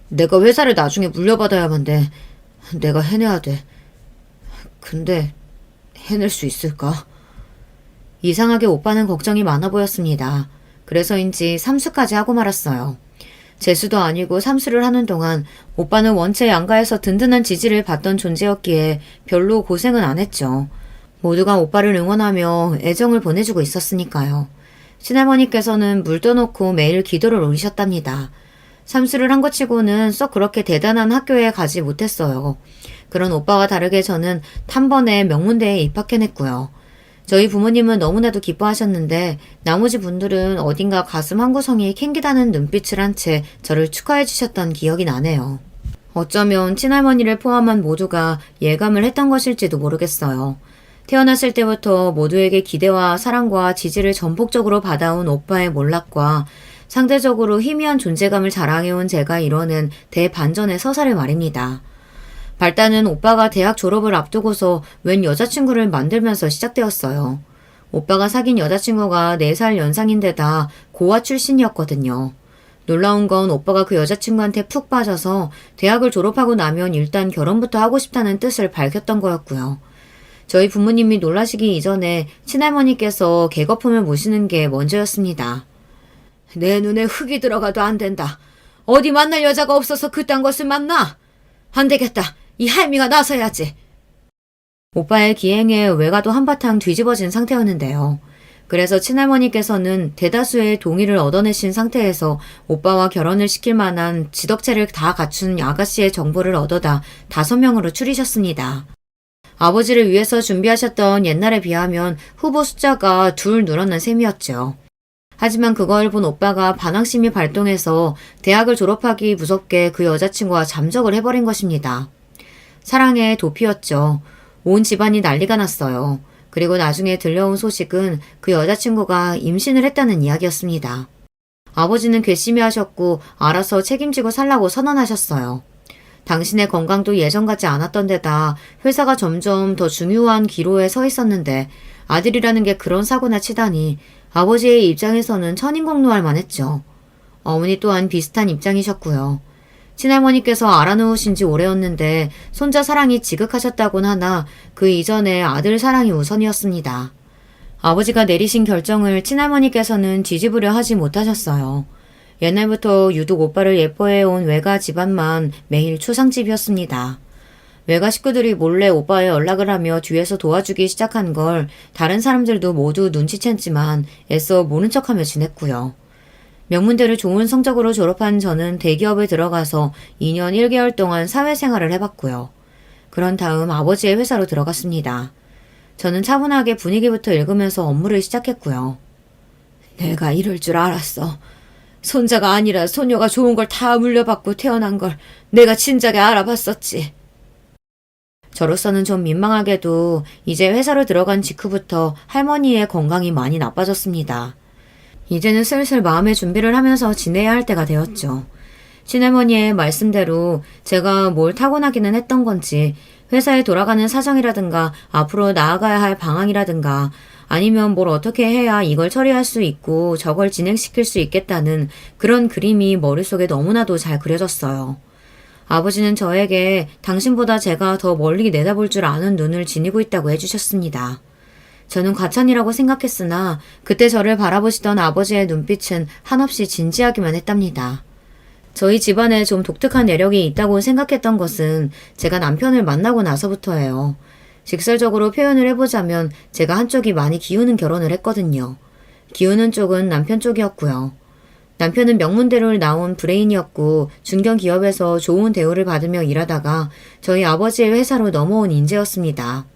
내가 회사를 나중에 물려받아야만 돼. 내가 해내야 돼. 근데 해낼 수 있을까? 이상하게 오빠는 걱정이 많아 보였습니다. 그래서인지 삼수까지 하고 말았어요. 재수도 아니고 삼수를 하는 동안 오빠는 원체 양가에서 든든한 지지를 받던 존재였기에 별로 고생은 안 했죠. 모두가 오빠를 응원하며 애정을 보내주고 있었으니까요. 친할머니께서는 물 떠놓고 매일 기도를 올리셨답니다. 삼수를 한 것 치고는 썩 그렇게 대단한 학교에 가지 못했어요. 그런 오빠와 다르게 저는 단번에 명문대에 입학해냈고요. 저희 부모님은 너무나도 기뻐하셨는데 나머지 분들은 어딘가 가슴 한구석이 캥기다는 눈빛을 한 채 저를 축하해 주셨던 기억이 나네요. 어쩌면 친할머니를 포함한 모두가 예감을 했던 것일지도 모르겠어요. 태어났을 때부터 모두에게 기대와 사랑과 지지를 전폭적으로 받아온 오빠의 몰락과 상대적으로 희미한 존재감을 자랑해온 제가 이뤄낸 대반전의 서사를 말입니다. 발단은 오빠가 대학 졸업을 앞두고서 웬 여자친구를 만들면서 시작되었어요. 오빠가 사귄 여자친구가 4살 연상인데다 고아 출신이었거든요. 놀라운 건 오빠가 그 여자친구한테 푹 빠져서 대학을 졸업하고 나면 일단 결혼부터 하고 싶다는 뜻을 밝혔던 거였고요. 저희 부모님이 놀라시기 이전에 친할머니께서 개거품을 모시는 게 먼저였습니다. 내 눈에 흙이 들어가도 안 된다. 어디 만날 여자가 없어서 그딴 것을 만나? 안 되겠다. 이 할미가 나서야지. 오빠의 기행에 외가도 한바탕 뒤집어진 상태였는데요. 그래서 친할머니께서는 대다수의 동의를 얻어내신 상태에서 오빠와 결혼을 시킬 만한 지덕체를 다 갖춘 아가씨의 정보를 얻어다 5명으로 추리셨습니다. 아버지를 위해서 준비하셨던 옛날에 비하면 후보 숫자가 2 늘어난 셈이었죠. 하지만 그걸 본 오빠가 반항심이 발동해서 대학을 졸업하기 무섭게 그 여자친구와 잠적을 해버린 것입니다. 사랑의 도피였죠. 온 집안이 난리가 났어요. 그리고 나중에 들려온 소식은 그 여자친구가 임신을 했다는 이야기였습니다. 아버지는 괘씸히 하셨고 알아서 책임지고 살라고 선언하셨어요. 당신의 건강도 예전 같지 않았던 데다 회사가 점점 더 중요한 기로에 서 있었는데 아들이라는 게 그런 사고나 치다니 아버지의 입장에서는 천인공노할 만했죠. 어머니 또한 비슷한 입장이셨고요. 친할머니께서 알아놓으신 지 오래였는데 손자 사랑이 지극하셨다곤 하나 그 이전에 아들 사랑이 우선이었습니다. 아버지가 내리신 결정을 친할머니께서는 뒤집으려 하지 못하셨어요. 옛날부터 유독 오빠를 예뻐해온 외가 집안만 매일 초상집이었습니다. 외가 식구들이 몰래 오빠의 연락을 하며 뒤에서 도와주기 시작한 걸 다른 사람들도 모두 눈치챘지만 애써 모른 척하며 지냈고요. 명문대를 좋은 성적으로 졸업한 저는 대기업에 들어가서 2년 1개월 동안 사회생활을 해봤고요. 그런 다음 아버지의 회사로 들어갔습니다. 저는 차분하게 분위기부터 읽으면서 업무를 시작했고요. 내가 이럴 줄 알았어. 손자가 아니라 소녀가 좋은 걸 다 물려받고 태어난 걸 내가 진작에 알아봤었지. 저로서는 좀 민망하게도 이제 회사로 들어간 직후부터 할머니의 건강이 많이 나빠졌습니다. 이제는 슬슬 마음의 준비를 하면서 지내야 할 때가 되었죠. 친할머니의 말씀대로 제가 뭘 타고나기는 했던 건지 회사에 돌아가는 사정이라든가 앞으로 나아가야 할 방향이라든가 아니면 뭘 어떻게 해야 이걸 처리할 수 있고 저걸 진행시킬 수 있겠다는 그런 그림이 머릿속에 너무나도 잘 그려졌어요. 아버지는 저에게 당신보다 제가 더 멀리 내다볼 줄 아는 눈을 지니고 있다고 해주셨습니다. 저는 과찬이라고 생각했으나 그때 저를 바라보시던 아버지의 눈빛은 한없이 진지하기만 했답니다. 저희 집안에 좀 독특한 내력이 있다고 생각했던 것은 제가 남편을 만나고 나서부터예요. 직설적으로 표현을 해보자면 제가 한쪽이 많이 기우는 결혼을 했거든요. 기우는 쪽은 남편 쪽이었고요. 남편은 명문대를 나온 브레인이었고 중견기업에서 좋은 대우를 받으며 일하다가 저희 아버지의 회사로 넘어온 인재였습니다.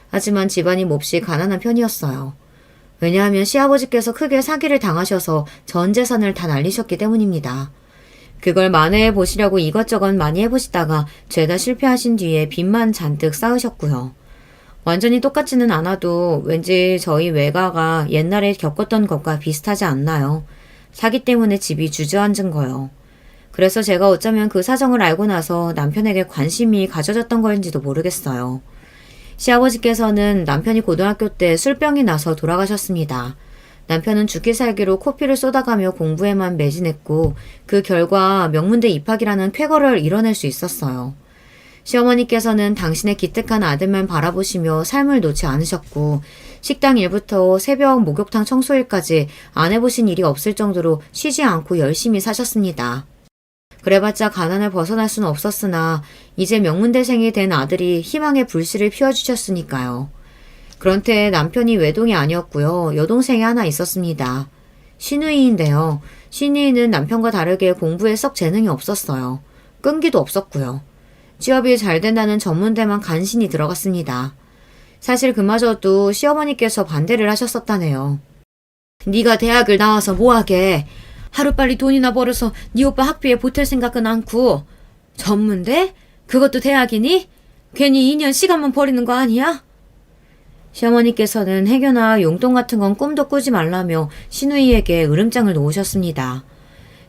하지만 집안이 몹시 가난한 편이었어요. 왜냐하면 시아버지께서 크게 사기를 당하셔서 전 재산을 다 날리셨기 때문입니다. 그걸 만회해 보시려고 이것저것 많이 해보시다가 죄다 실패하신 뒤에 빚만 잔뜩 쌓으셨고요. 완전히 똑같지는 않아도 왠지 저희 외가가 옛날에 겪었던 것과 비슷하지 않나요? 사기 때문에 집이 주저앉은 거요. 그래서 제가 어쩌면 그 사정을 알고 나서 남편에게 관심이 가져졌던 건지도 모르겠어요. 시아버지께서는 남편이 고등학교 때 술병이 나서 돌아가셨습니다. 남편은 죽기 살기로 코피를 쏟아가며 공부에만 매진했고 그 결과 명문대 입학이라는 쾌거를 이뤄낼 수 있었어요. 시어머니께서는 당신의 기특한 아들만 바라보시며 삶을 놓지 않으셨고 식당 일부터 새벽 목욕탕 청소일까지 안 해보신 일이 없을 정도로 쉬지 않고 열심히 사셨습니다. 그래봤자 가난을 벗어날 수는 없었으나 이제 명문대생이 된 아들이 희망의 불씨를 피워주셨으니까요. 그런데 남편이 외동이 아니었고요. 여동생이 하나 있었습니다. 신우이인데요. 신우이는 남편과 다르게 공부에 썩 재능이 없었어요. 끈기도 없었고요. 취업이 잘 된다는 전문대만 간신히 들어갔습니다. 사실 그마저도 시어머니께서 반대를 하셨었다네요. 네가 대학을 나와서 뭐하게? 하루빨리 돈이나 벌어서 네 오빠 학비에 보탤 생각은 않고 전문대? 그것도 대학이니? 괜히 2년 시간만 버리는 거 아니야? 시어머니께서는 해교나 용돈 같은 건 꿈도 꾸지 말라며 시누이에게 으름장을 놓으셨습니다.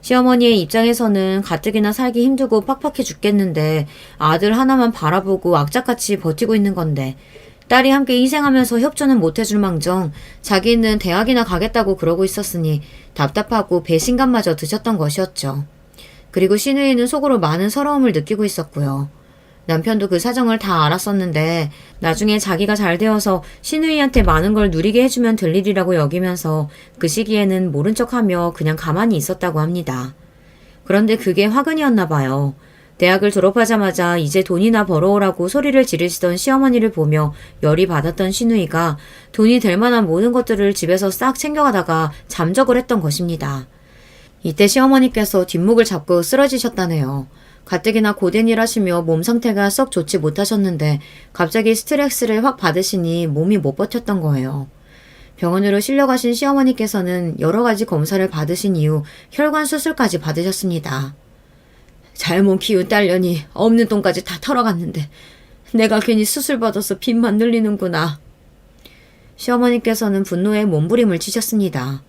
시어머니의 입장에서는 가뜩이나 살기 힘들고 팍팍해 죽겠는데 아들 하나만 바라보고 악착같이 버티고 있는 건데 딸이 함께 희생하면서 협조는 못해줄 망정 자기는 대학이나 가겠다고 그러고 있었으니 답답하고 배신감마저 드셨던 것이었죠. 그리고 시누이는 속으로 많은 서러움을 느끼고 있었고요. 남편도 그 사정을 다 알았었는데 나중에 자기가 잘 되어서 시누이한테 많은 걸 누리게 해주면 될 일이라고 여기면서 그 시기에는 모른 척하며 그냥 가만히 있었다고 합니다. 그런데 그게 화근이었나 봐요. 대학을 졸업하자마자 이제 돈이나 벌어오라고 소리를 지르시던 시어머니를 보며 열이 받았던 시누이가 돈이 될 만한 모든 것들을 집에서 싹 챙겨가다가 잠적을 했던 것입니다. 이때 시어머니께서 뒷목을 잡고 쓰러지셨다네요. 가뜩이나 고된 일 하시며 몸 상태가 썩 좋지 못하셨는데 갑자기 스트레스를 확 받으시니 몸이 못 버텼던 거예요. 병원으로 실려가신 시어머니께서는 여러 가지 검사를 받으신 이후 혈관 수술까지 받으셨습니다. 잘못 키운 딸년이 없는 돈까지 다 털어갔는데 내가 괜히 수술 받아서 빚만 늘리는구나. 시어머니께서는 분노에 몸부림을 치셨습니다.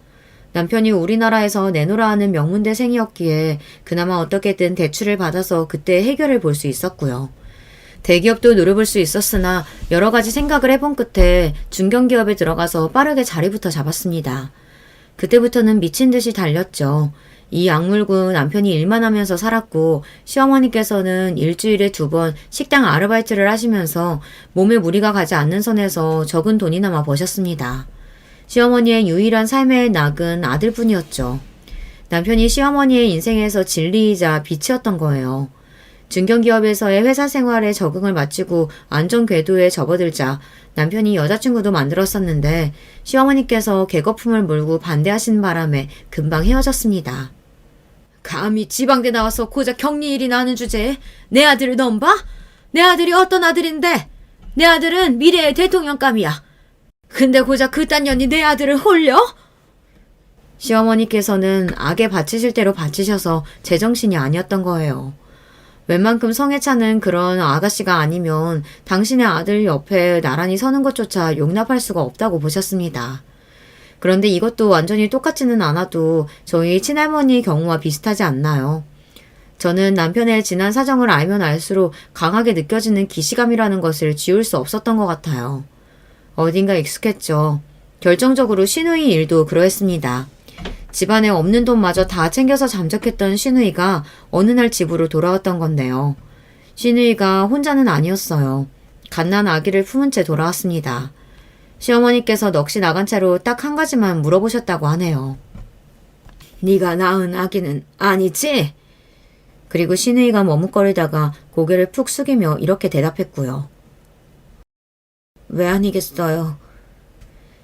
남편이 우리나라에서 내놓으라 하는 명문대생이었기에 그나마 어떻게든 대출을 받아서 그때 해결을 볼 수 있었고요. 대기업도 노려볼 수 있었으나 여러 가지 생각을 해본 끝에 중견기업에 들어가서 빠르게 자리부터 잡았습니다. 그때부터는 미친 듯이 달렸죠. 이 악물고 남편이 일만 하면서 살았고 시어머니께서는 일주일에 2번 식당 아르바이트를 하시면서 몸에 무리가 가지 않는 선에서 적은 돈이나마 버셨습니다. 시어머니의 유일한 삶의 낙은 아들뿐이었죠. 남편이 시어머니의 인생에서 진리이자 빛이었던 거예요. 중견기업에서의 회사 생활에 적응을 마치고 안전 궤도에 접어들자 남편이 여자친구도 만들었었는데 시어머니께서 개거품을 물고 반대하신 바람에 금방 헤어졌습니다. 감히 지방대 나와서 고작 격리일이나 하는 주제에 내 아들을 넘봐? 내 아들이 어떤 아들인데? 내 아들은 미래의 대통령감이야. 근데 고작 그딴 년이 내 아들을 홀려? 시어머니께서는 악에 바치실 대로 바치셔서 제정신이 아니었던 거예요. 웬만큼 성에 차는 그런 아가씨가 아니면 당신의 아들 옆에 나란히 서는 것조차 용납할 수가 없다고 보셨습니다. 그런데 이것도 완전히 똑같지는 않아도 저희 친할머니 경우와 비슷하지 않나요? 저는 남편의 지난 사정을 알면 알수록 강하게 느껴지는 기시감이라는 것을 지울 수 없었던 것 같아요. 어딘가 익숙했죠. 결정적으로 시누이 일도 그러했습니다. 집안에 없는 돈마저 다 챙겨서 잠적했던 시누이가 어느 날 집으로 돌아왔던 건데요. 시누이가 혼자는 아니었어요. 갓난 아기를 품은 채 돌아왔습니다. 시어머니께서 넋이 나간 채로 딱 한 가지만 물어보셨다고 하네요. 네가 낳은 아기는 아니지? 그리고 시누이가 머뭇거리다가 고개를 푹 숙이며 이렇게 대답했고요. 왜 아니겠어요?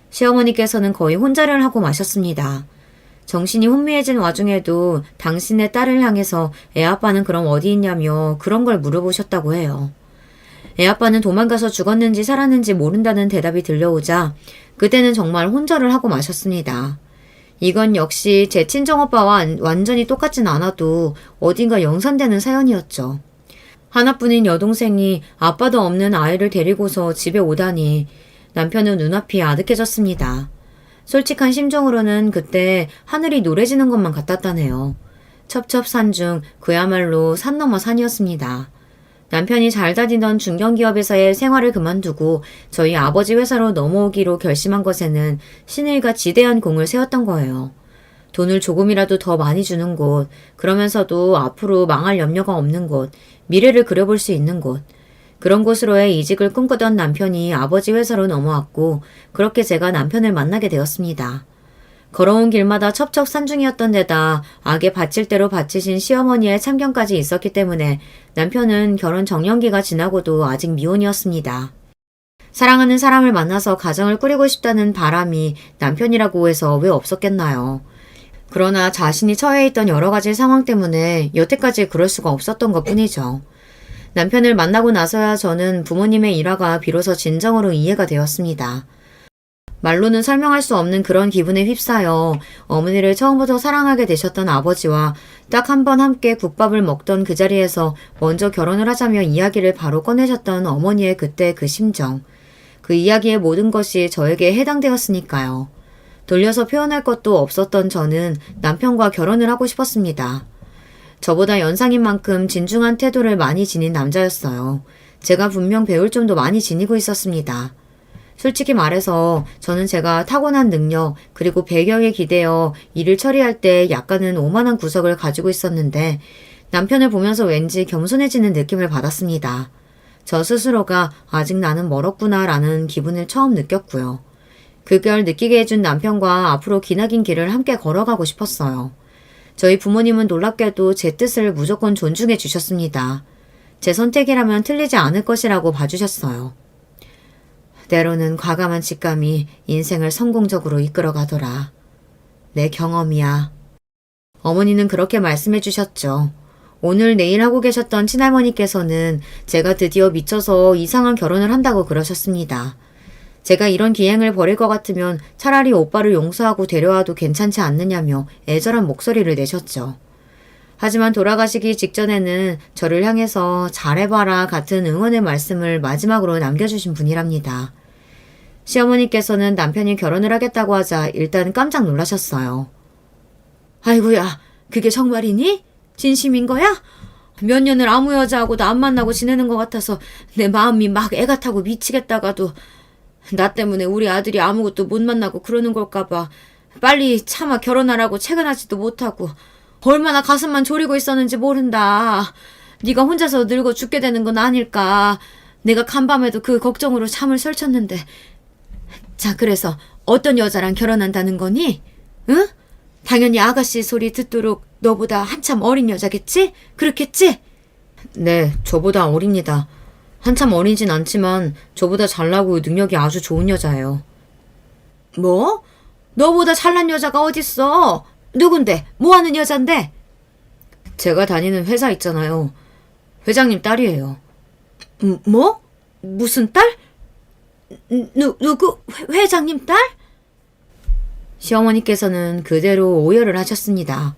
시어머니께서는 거의 혼자를 하고 마셨습니다. 정신이 혼미해진 와중에도 당신의 딸을 향해서 애아빠는 그럼 어디 있냐며 그런 걸 물어보셨다고 해요. 애아빠는 도망가서 죽었는지 살았는지 모른다는 대답이 들려오자 그때는 정말 혼절을 하고 마셨습니다. 이건 역시 제 친정오빠와 완전히 똑같진 않아도 어딘가 연상되는 사연이었죠. 하나뿐인 여동생이 아빠도 없는 아이를 데리고서 집에 오다니 남편은 눈앞이 아득해졌습니다. 솔직한 심정으로는 그때 하늘이 노래지는 것만 같았다네요. 첩첩산중 그야말로 산 넘어 산이었습니다. 남편이 잘 다니던 중견기업에서의 생활을 그만두고 저희 아버지 회사로 넘어오기로 결심한 것에는 시누이가 지대한 공을 세웠던 거예요. 돈을 조금이라도 더 많이 주는 곳, 그러면서도 앞으로 망할 염려가 없는 곳, 미래를 그려볼 수 있는 곳, 그런 곳으로의 이직을 꿈꾸던 남편이 아버지 회사로 넘어왔고 그렇게 제가 남편을 만나게 되었습니다. 걸어온 길마다 첩첩산중이었던 데다 악에 바칠 대로 바치신 시어머니의 참견까지 있었기 때문에 남편은 결혼 정년기가 지나고도 아직 미혼이었습니다. 사랑하는 사람을 만나서 가정을 꾸리고 싶다는 바람이 남편이라고 해서 왜 없었겠나요? 그러나 자신이 처해 있던 여러 가지 상황 때문에 여태까지 그럴 수가 없었던 것 뿐이죠. 남편을 만나고 나서야 저는 부모님의 일화가 비로소 진정으로 이해가 되었습니다. 말로는 설명할 수 없는 그런 기분에 휩싸여 어머니를 처음부터 사랑하게 되셨던 아버지와 딱 한 번 함께 국밥을 먹던 그 자리에서 먼저 결혼을 하자며 이야기를 바로 꺼내셨던 어머니의 그때 그 심정. 그 이야기의 모든 것이 저에게 해당되었으니까요. 돌려서 표현할 것도 없었던 저는 남편과 결혼을 하고 싶었습니다. 저보다 연상인 만큼 진중한 태도를 많이 지닌 남자였어요. 제가 분명 배울 점도 많이 지니고 있었습니다. 솔직히 말해서 저는 제가 타고난 능력 그리고 배경에 기대어 일을 처리할 때 약간은 오만한 구석을 가지고 있었는데 남편을 보면서 왠지 겸손해지는 느낌을 받았습니다. 저 스스로가 아직 나는 멀었구나 라는 기분을 처음 느꼈고요. 그걸 느끼게 해준 남편과 앞으로 기나긴 길을 함께 걸어가고 싶었어요. 저희 부모님은 놀랍게도 제 뜻을 무조건 존중해 주셨습니다. 제 선택이라면 틀리지 않을 것이라고 봐주셨어요. 때로는 과감한 직감이 인생을 성공적으로 이끌어가더라. 내 경험이야. 어머니는 그렇게 말씀해 주셨죠. 오늘 내일 하고 계셨던 친할머니께서는 제가 드디어 미쳐서 이상한 결혼을 한다고 그러셨습니다. 제가 이런 기행을 벌일 것 같으면 차라리 오빠를 용서하고 데려와도 괜찮지 않느냐며 애절한 목소리를 내셨죠. 하지만 돌아가시기 직전에는 저를 향해서 잘해봐라 같은 응원의 말씀을 마지막으로 남겨주신 분이랍니다. 시어머니께서는 남편이 결혼을 하겠다고 하자 일단 깜짝 놀라셨어요. 아이고야, 그게 정말이니? 진심인 거야? 몇 년을 아무 여자하고도 안 만나고 지내는 것 같아서 내 마음이 막 애가 타고 미치겠다가도 나 때문에 우리 아들이 아무것도 못 만나고 그러는 걸까봐 빨리 차마 결혼하라고 채근하지도 못하고 얼마나 가슴만 졸이고 있었는지 모른다. 네가 혼자서 늙어 죽게 되는 건 아닐까. 내가 간밤에도 그 걱정으로 잠을 설쳤는데. 자, 그래서 어떤 여자랑 결혼한다는 거니? 응? 당연히 아가씨 소리 듣도록 너보다 한참 어린 여자겠지? 그렇겠지? 네, 저보다 어립니다. 한참 어리진 않지만 저보다 잘나고 능력이 아주 좋은 여자예요. 뭐? 너보다 잘난 여자가 어딨어? 누군데? 뭐하는 여잔데? 제가 다니는 회사 있잖아요. 회장님 딸이에요. 뭐? 무슨 딸? 누구? 회장님 딸? 시어머니께서는 그대로 오열을 하셨습니다.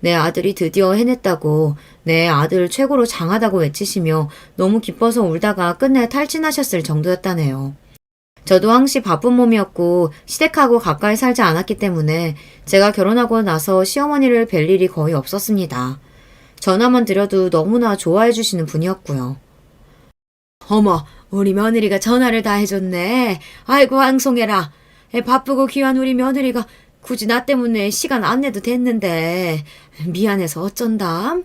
내 아들이 드디어 해냈다고 내 아들 최고로 장하다고 외치시며 너무 기뻐서 울다가 끝내 탈진하셨을 정도였다네요. 저도 항시 바쁜 몸이었고 시댁하고 가까이 살지 않았기 때문에 제가 결혼하고 나서 시어머니를 뵐 일이 거의 없었습니다. 전화만 드려도 너무나 좋아해 주시는 분이었고요. 어머, 우리 며느리가 전화를 다 해줬네. 아이고, 황송해라. 바쁘고 귀한 우리 며느리가 굳이 나 때문에 시간 안 내도 됐는데 미안해서 어쩐담?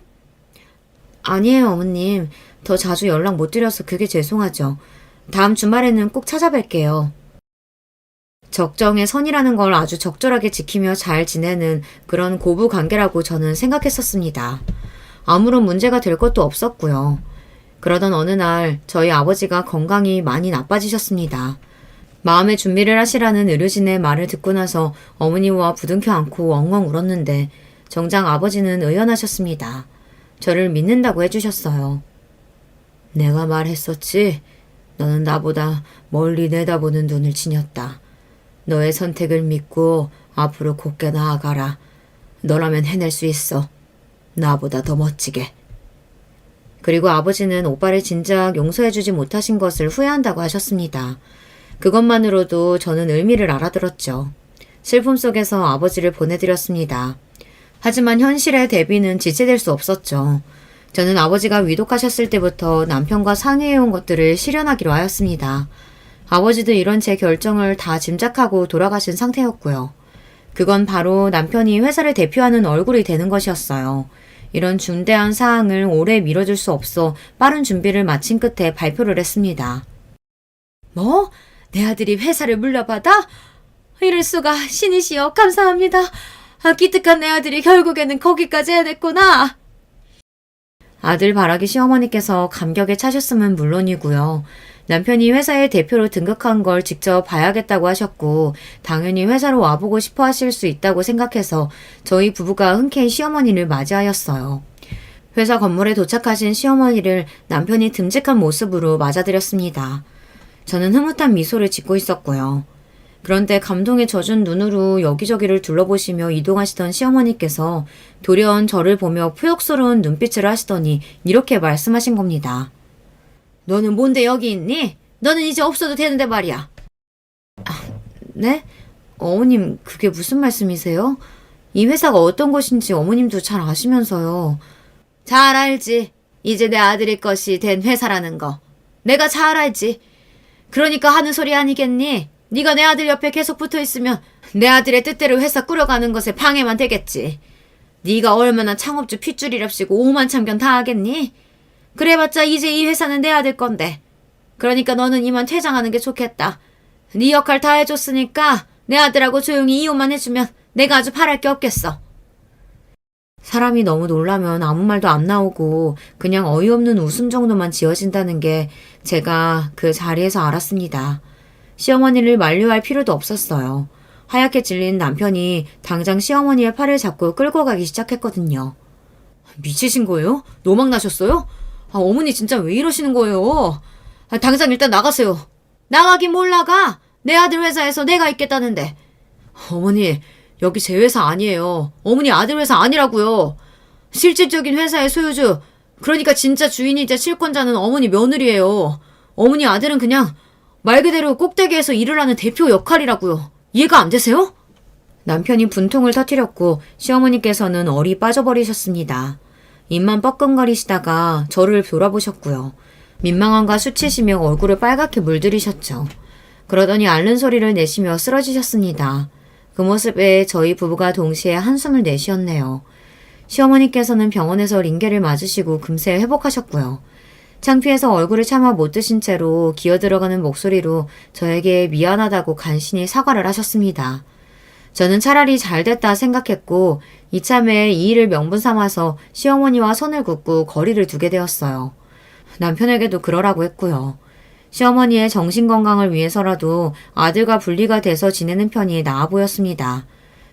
아니에요, 어머님. 더 자주 연락 못 드려서 그게 죄송하죠. 다음 주말에는 꼭 찾아뵐게요. 적정의 선이라는 걸 아주 적절하게 지키며 잘 지내는 그런 고부 관계라고 저는 생각했었습니다. 아무런 문제가 될 것도 없었고요. 그러던 어느 날 저희 아버지가 건강이 많이 나빠지셨습니다. 마음의 준비를 하시라는 의료진의 말을 듣고 나서 어머니와 부둥켜 안고 엉엉 울었는데 정작 아버지는 의연하셨습니다. 저를 믿는다고 해주셨어요. 내가 말했었지. 너는 나보다 멀리 내다보는 눈을 지녔다. 너의 선택을 믿고 앞으로 곧게 나아가라. 너라면 해낼 수 있어. 나보다 더 멋지게. 그리고 아버지는 오빠를 진작 용서해주지 못하신 것을 후회한다고 하셨습니다. 그것만으로도 저는 의미를 알아들었죠. 슬픔 속에서 아버지를 보내드렸습니다. 하지만 현실의 대비는 지체될 수 없었죠. 저는 아버지가 위독하셨을 때부터 남편과 상의해온 것들을 실현하기로 하였습니다. 아버지도 이런 제 결정을 다 짐작하고 돌아가신 상태였고요. 그건 바로 남편이 회사를 대표하는 얼굴이 되는 것이었어요. 이런 중대한 사항을 오래 미뤄줄 수 없어 빠른 준비를 마친 끝에 발표를 했습니다. 뭐? 내 아들이 회사를 물려받아? 이럴 수가. 신이시여 감사합니다. 기특한 내 아들이 결국에는 거기까지 해냈구나. 아들 바라기 시어머니께서 감격에 차셨으면 물론이고요. 남편이 회사의 대표로 등극한 걸 직접 봐야겠다고 하셨고 당연히 회사로 와보고 싶어 하실 수 있다고 생각해서 저희 부부가 흔쾌히 시어머니를 맞이하였어요. 회사 건물에 도착하신 시어머니를 남편이 듬직한 모습으로 맞아들였습니다. 저는 흐뭇한 미소를 짓고 있었고요. 그런데 감동에 젖은 눈으로 여기저기를 둘러보시며 이동하시던 시어머니께서 돌연 저를 보며 푸욕스러운 눈빛을 하시더니 이렇게 말씀하신 겁니다. 너는 뭔데 여기 있니? 너는 이제 없어도 되는데 말이야. 네? 어머님, 그게 무슨 말씀이세요? 이 회사가 어떤 곳인지 어머님도 잘 아시면서요. 잘 알지. 이제 내 아들의 것이 된 회사라는 거. 내가 잘 알지. 그러니까 하는 소리 아니겠니? 네가 내 아들 옆에 계속 붙어있으면 내 아들의 뜻대로 회사 꾸려가는 것에 방해만 되겠지. 네가 얼마나 창업주 핏줄이랍시고 오만참견 다 하겠니? 그래봤자 이제 이 회사는 내 아들 건데. 그러니까 너는 이만 퇴장하는 게 좋겠다. 네 역할 다 해줬으니까 내 아들하고 조용히 이혼만 해주면 내가 아주 바랄 게 없겠어. 사람이 너무 놀라면 아무 말도 안 나오고 그냥 어이없는 웃음 정도만 지어진다는 게 제가 그 자리에서 알았습니다. 시어머니를 만류할 필요도 없었어요. 하얗게 질린 남편이 당장 시어머니의 팔을 잡고 끌고 가기 시작했거든요. 미치신 거예요? 노망 나셨어요? 어머니 진짜 왜 이러시는 거예요? 당장 일단 나가세요. 나가긴 뭘 나가? 내 아들 회사에서 내가 있겠다는데. 어머니, 여기 제 회사 아니에요. 어머니 아들 회사 아니라고요. 실질적인 회사의 소유주, 그러니까 진짜 주인이자 실권자는 어머니 며느리예요. 어머니 아들은 그냥 말 그대로 꼭대기에서 일을 하는 대표 역할이라고요. 이해가 안 되세요? 남편이 분통을 터뜨렸고 시어머니께서는 얼이 빠져버리셨습니다. 입만 뻐끔거리시다가 저를 돌아보셨고요. 민망함과 수치시며 얼굴을 빨갛게 물들이셨죠. 그러더니 앓는 소리를 내시며 쓰러지셨습니다. 그 모습에 저희 부부가 동시에 한숨을 내쉬었네요. 시어머니께서는 병원에서 링겔을 맞으시고 금세 회복하셨고요. 창피해서 얼굴을 차마 못 드신 채로 기어들어가는 목소리로 저에게 미안하다고 간신히 사과를 하셨습니다. 저는 차라리 잘됐다 생각했고 이참에 이 일을 명분 삼아서 시어머니와 손을 긋고 거리를 두게 되었어요. 남편에게도 그러라고 했고요. 시어머니의 정신건강을 위해서라도 아들과 분리가 돼서 지내는 편이 나아 보였습니다.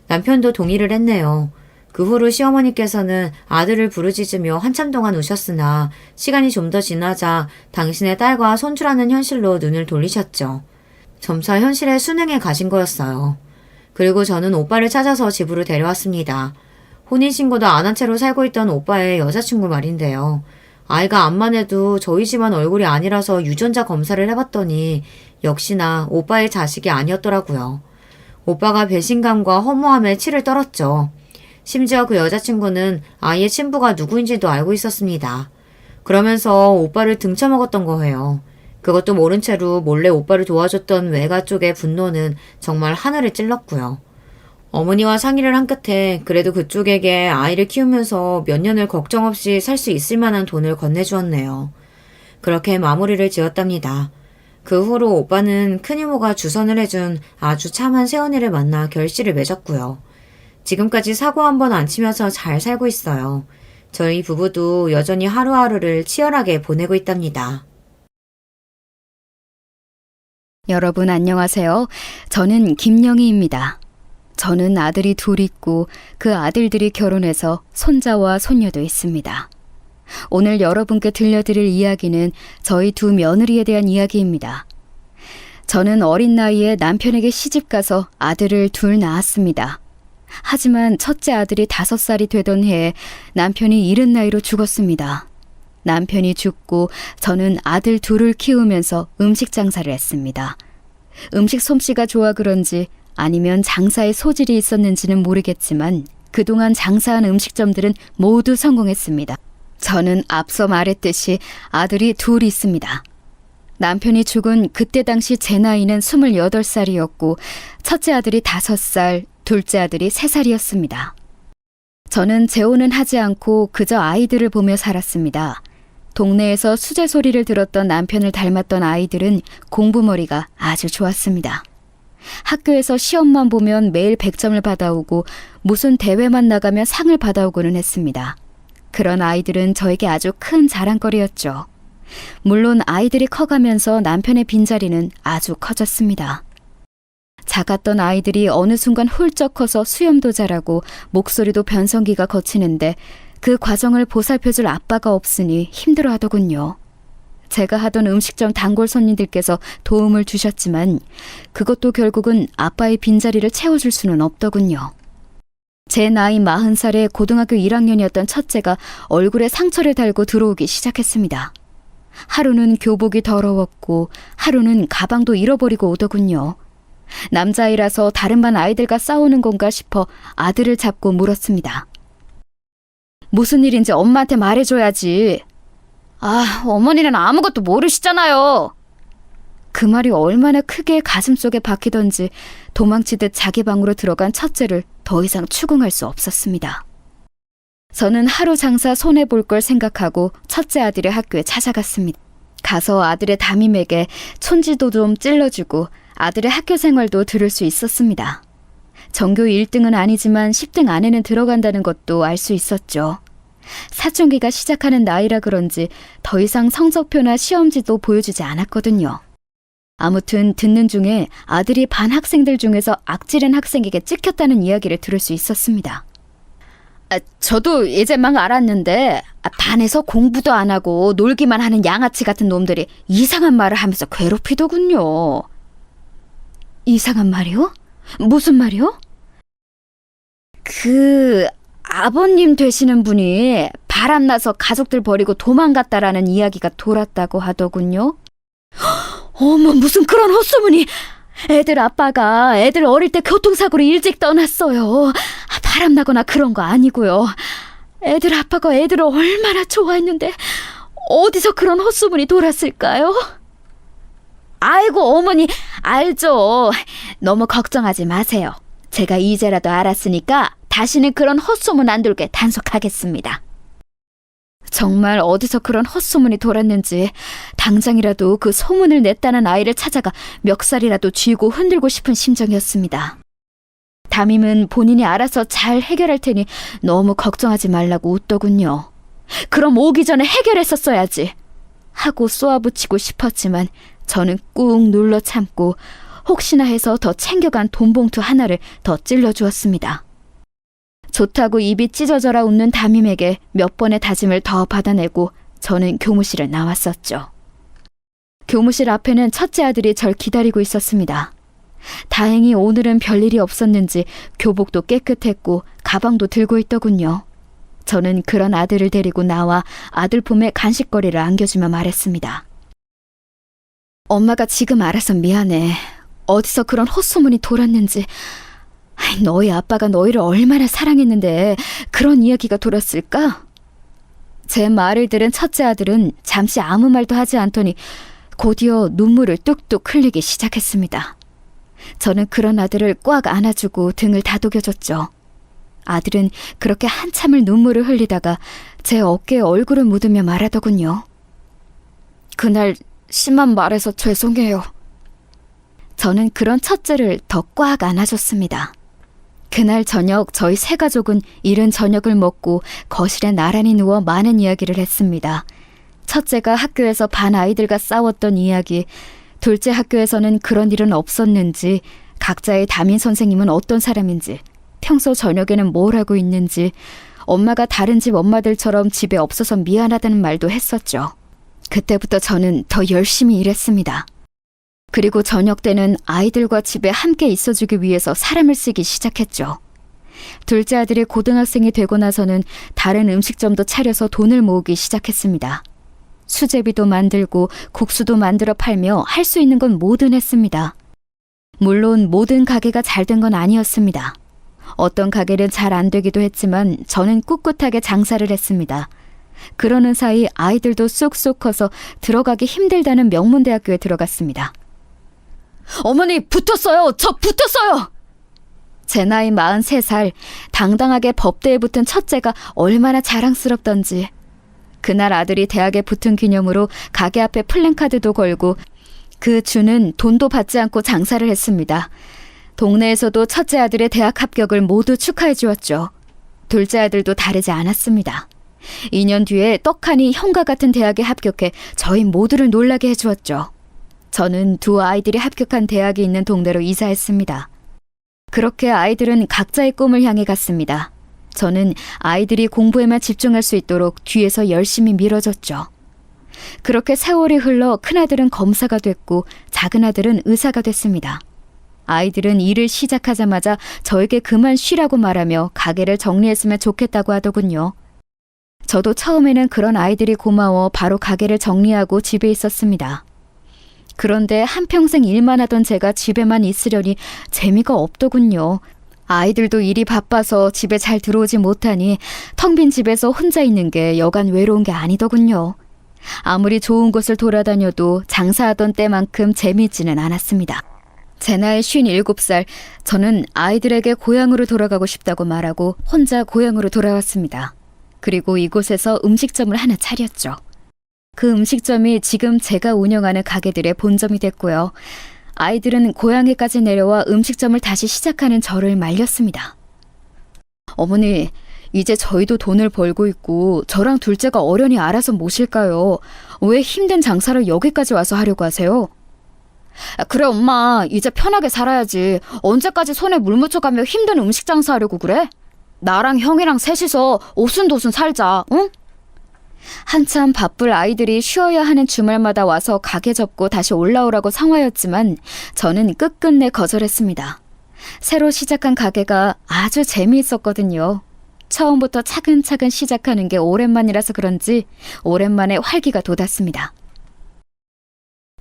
남편도 동의를 했네요. 그 후로 시어머니께서는 아들을 부르짖으며 한참 동안 우셨으나 시간이 좀 더 지나자 당신의 딸과 손주라는 현실로 눈을 돌리셨죠. 점차 현실에 순응해 가신 거였어요. 그리고 저는 오빠를 찾아서 집으로 데려왔습니다. 혼인신고도 안 한 채로 살고 있던 오빠의 여자친구 말인데요. 아이가 암만 해도 저희 집안 얼굴이 아니라서 유전자 검사를 해봤더니 역시나 오빠의 자식이 아니었더라고요. 오빠가 배신감과 허무함에 치를 떨었죠. 심지어 그 여자친구는 아이의 친부가 누구인지도 알고 있었습니다. 그러면서 오빠를 등쳐먹었던 거예요. 그것도 모른 채로 몰래 오빠를 도와줬던 외가 쪽의 분노는 정말 하늘을 찔렀고요. 어머니와 상의를 한 끝에 그래도 그쪽에게 아이를 키우면서 몇 년을 걱정 없이 살 수 있을 만한 돈을 건네주었네요. 그렇게 마무리를 지었답니다. 그 후로 오빠는 큰이모가 주선을 해준 아주 참한 새언니를 만나 결실을 맺었고요. 지금까지 사고 한 번 안 치면서 잘 살고 있어요. 저희 부부도 여전히 하루하루를 치열하게 보내고 있답니다. 여러분 안녕하세요. 저는 김영희입니다. 저는 아들이 둘 있고 그 아들들이 결혼해서 손자와 손녀도 있습니다. 오늘 여러분께 들려드릴 이야기는 저희 두 며느리에 대한 이야기입니다. 저는 어린 나이에 남편에게 시집가서 아들을 둘 낳았습니다. 하지만 첫째 아들이 5살이 되던 해에 남편이 이른 나이로 죽었습니다. 남편이 죽고 저는 아들 둘을 키우면서 음식 장사를 했습니다. 음식 솜씨가 좋아 그런지 아니면 장사에 소질이 있었는지는 모르겠지만 그동안 장사한 음식점들은 모두 성공했습니다. 저는 앞서 말했듯이 아들이 둘 있습니다. 남편이 죽은 그때 당시 제 나이는 28살이었고 첫째 아들이 5살, 둘째 아들이 3살이었습니다. 저는 재혼은 하지 않고 그저 아이들을 보며 살았습니다. 동네에서 수제 소리를 들었던 남편을 닮았던 아이들은 공부머리가 아주 좋았습니다. 학교에서 시험만 보면 매일 100점을 받아오고 무슨 대회만 나가면 상을 받아오고는 했습니다. 그런 아이들은 저에게 아주 큰 자랑거리였죠. 물론 아이들이 커가면서 남편의 빈자리는 아주 커졌습니다. 작았던 아이들이 어느 순간 훌쩍 커서 수염도 자라고 목소리도 변성기가 거치는데 그 과정을 보살펴줄 아빠가 없으니 힘들어하더군요. 제가 하던 음식점 단골 손님들께서 도움을 주셨지만 그것도 결국은 아빠의 빈자리를 채워줄 수는 없더군요. 제 나이 40살에 고등학교 1학년이었던 첫째가 얼굴에 상처를 달고 들어오기 시작했습니다. 하루는 교복이 더러웠고 하루는 가방도 잃어버리고 오더군요. 남자아이라서 다른 반 아이들과 싸우는 건가 싶어 아들을 잡고 물었습니다. 무슨 일인지 엄마한테 말해줘야지. 아, 어머니는 아무것도 모르시잖아요. 그 말이 얼마나 크게 가슴속에 박히던지 도망치듯 자기 방으로 들어간 첫째를 더 이상 추궁할 수 없었습니다. 저는 하루 장사 손해볼 걸 생각하고 첫째 아들의 학교에 찾아갔습니다. 가서 아들의 담임에게 촌지도 좀 찔러주고 아들의 학교 생활도 들을 수 있었습니다. 전교 1등은 아니지만 10등 안에는 들어간다는 것도 알 수 있었죠. 사춘기가 시작하는 나이라 그런지 더 이상 성적표나 시험지도 보여주지 않았거든요. 아무튼 듣는 중에 아들이 반 학생들 중에서 악질은 학생에게 찍혔다는 이야기를 들을 수 있었습니다. 저도 이제 막 알았는데 반에서 공부도 안 하고 놀기만 하는 양아치 같은 놈들이 이상한 말을 하면서 괴롭히더군요. 이상한 말이요? 무슨 말이요? 아버님 되시는 분이 바람나서 가족들 버리고 도망갔다라는 이야기가 돌았다고 하더군요. 어머, 무슨 그런 헛소문이. 애들 아빠가 애들 어릴 때 교통사고로 일찍 떠났어요. 바람나거나 그런 거 아니고요. 애들 아빠가 애들을 얼마나 좋아했는데 어디서 그런 헛소문이 돌았을까요? 아이고 어머니, 알죠. 너무 걱정하지 마세요. 제가 이제라도 알았으니까 다시는 그런 헛소문 안 돌게 단속하겠습니다. 정말 어디서 그런 헛소문이 돌았는지 당장이라도 그 소문을 냈다는 아이를 찾아가 멱살이라도 쥐고 흔들고 싶은 심정이었습니다. 담임은 본인이 알아서 잘 해결할 테니 너무 걱정하지 말라고 웃더군요. 그럼 오기 전에 해결했었어야지 하고 쏘아붙이고 싶었지만 저는 꾹 눌러 참고 혹시나 해서 더 챙겨간 돈봉투 하나를 더 찔러주었습니다. 좋다고 입이 찢어져라 웃는 담임에게 몇 번의 다짐을 더 받아내고 저는 교무실을 나왔었죠. 교무실 앞에는 첫째 아들이 절 기다리고 있었습니다. 다행히 오늘은 별일이 없었는지 교복도 깨끗했고 가방도 들고 있더군요. 저는 그런 아들을 데리고 나와 아들 품에 간식거리를 안겨주며 말했습니다. 엄마가 지금 알아서 미안해. 어디서 그런 헛소문이 돌았는지. 너희 아빠가 너희를 얼마나 사랑했는데 그런 이야기가 돌았을까? 제 말을 들은 첫째 아들은 잠시 아무 말도 하지 않더니 곧이어 눈물을 뚝뚝 흘리기 시작했습니다. 저는 그런 아들을 꽉 안아주고 등을 다독여줬죠. 아들은 그렇게 한참을 눈물을 흘리다가 제 어깨에 얼굴을 묻으며 말하더군요. 그날 심한 말해서 죄송해요. 저는 그런 첫째를 더 꽉 안아줬습니다. 그날 저녁 저희 세 가족은 이른 저녁을 먹고 거실에 나란히 누워 많은 이야기를 했습니다. 첫째가 학교에서 반 아이들과 싸웠던 이야기, 둘째 학교에서는 그런 일은 없었는지, 각자의 담임 선생님은 어떤 사람인지, 평소 저녁에는 뭘 하고 있는지, 엄마가 다른 집 엄마들처럼 집에 없어서 미안하다는 말도 했었죠. 그때부터 저는 더 열심히 일했습니다. 그리고 저녁 때는 아이들과 집에 함께 있어주기 위해서 사람을 쓰기 시작했죠. 둘째 아들이 고등학생이 되고 나서는 다른 음식점도 차려서 돈을 모으기 시작했습니다. 수제비도 만들고 국수도 만들어 팔며 할 수 있는 건 뭐든 했습니다. 물론 모든 가게가 잘 된 건 아니었습니다. 어떤 가게는 잘 안 되기도 했지만 저는 꿋꿋하게 장사를 했습니다. 그러는 사이 아이들도 쑥쑥 커서 들어가기 힘들다는 명문대학교에 들어갔습니다. 어머니, 붙었어요! 저 붙었어요! 제 나이 43살, 당당하게 법대에 붙은 첫째가 얼마나 자랑스럽던지. 그날 아들이 대학에 붙은 기념으로 가게 앞에 플랜카드도 걸고 그 주는 돈도 받지 않고 장사를 했습니다. 동네에서도 첫째 아들의 대학 합격을 모두 축하해 주었죠. 둘째 아들도 다르지 않았습니다. 2년 뒤에 떡하니 형과 같은 대학에 합격해 저희 모두를 놀라게 해주었죠. 저는 두 아이들이 합격한 대학이 있는 동네로 이사했습니다. 그렇게 아이들은 각자의 꿈을 향해 갔습니다. 저는 아이들이 공부에만 집중할 수 있도록 뒤에서 열심히 밀어줬죠. 그렇게 세월이 흘러 큰아들은 검사가 됐고 작은 아들은 의사가 됐습니다. 아이들은 일을 시작하자마자 저에게 그만 쉬라고 말하며 가게를 정리했으면 좋겠다고 하더군요. 저도 처음에는 그런 아이들이 고마워 바로 가게를 정리하고 집에 있었습니다. 그런데 한평생 일만 하던 제가 집에만 있으려니 재미가 없더군요. 아이들도 일이 바빠서 집에 잘 들어오지 못하니 텅 빈 집에서 혼자 있는 게 여간 외로운 게 아니더군요. 아무리 좋은 곳을 돌아다녀도 장사하던 때만큼 재미있지는 않았습니다. 제 나이 57살, 저는 아이들에게 고향으로 돌아가고 싶다고 말하고 혼자 고향으로 돌아왔습니다. 그리고 이곳에서 음식점을 하나 차렸죠. 그 음식점이 지금 제가 운영하는 가게들의 본점이 됐고요. 아이들은 고향에까지 내려와 음식점을 다시 시작하는 저를 말렸습니다. 어머니, 이제 저희도 돈을 벌고 있고 저랑 둘째가 어련히 알아서 모실까요? 왜 힘든 장사를 여기까지 와서 하려고 하세요? 그래 엄마, 이제 편하게 살아야지. 언제까지 손에 물 묻혀가며 힘든 음식 장사하려고 그래? 나랑 형이랑 셋이서 오순도순 살자, 응? 한참 바쁠 아이들이 쉬어야 하는 주말마다 와서 가게 접고 다시 올라오라고 성화였지만 저는 끝끝내 거절했습니다. 새로 시작한 가게가 아주 재미있었거든요. 처음부터 차근차근 시작하는 게 오랜만이라서 그런지 오랜만에 활기가 돋았습니다.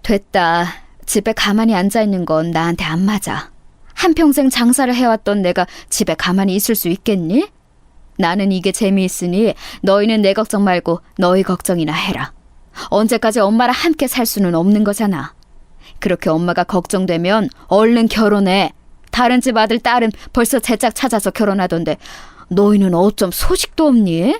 됐다. 집에 가만히 앉아있는 건 나한테 안 맞아. 한평생 장사를 해왔던 내가 집에 가만히 있을 수 있겠니? 나는 이게 재미있으니 너희는 내 걱정 말고 너희 걱정이나 해라. 언제까지 엄마랑 함께 살 수는 없는 거잖아. 그렇게 엄마가 걱정되면 얼른 결혼해. 다른 집 아들 딸은 벌써 제 짝 찾아서 결혼하던데 너희는 어쩜 소식도 없니?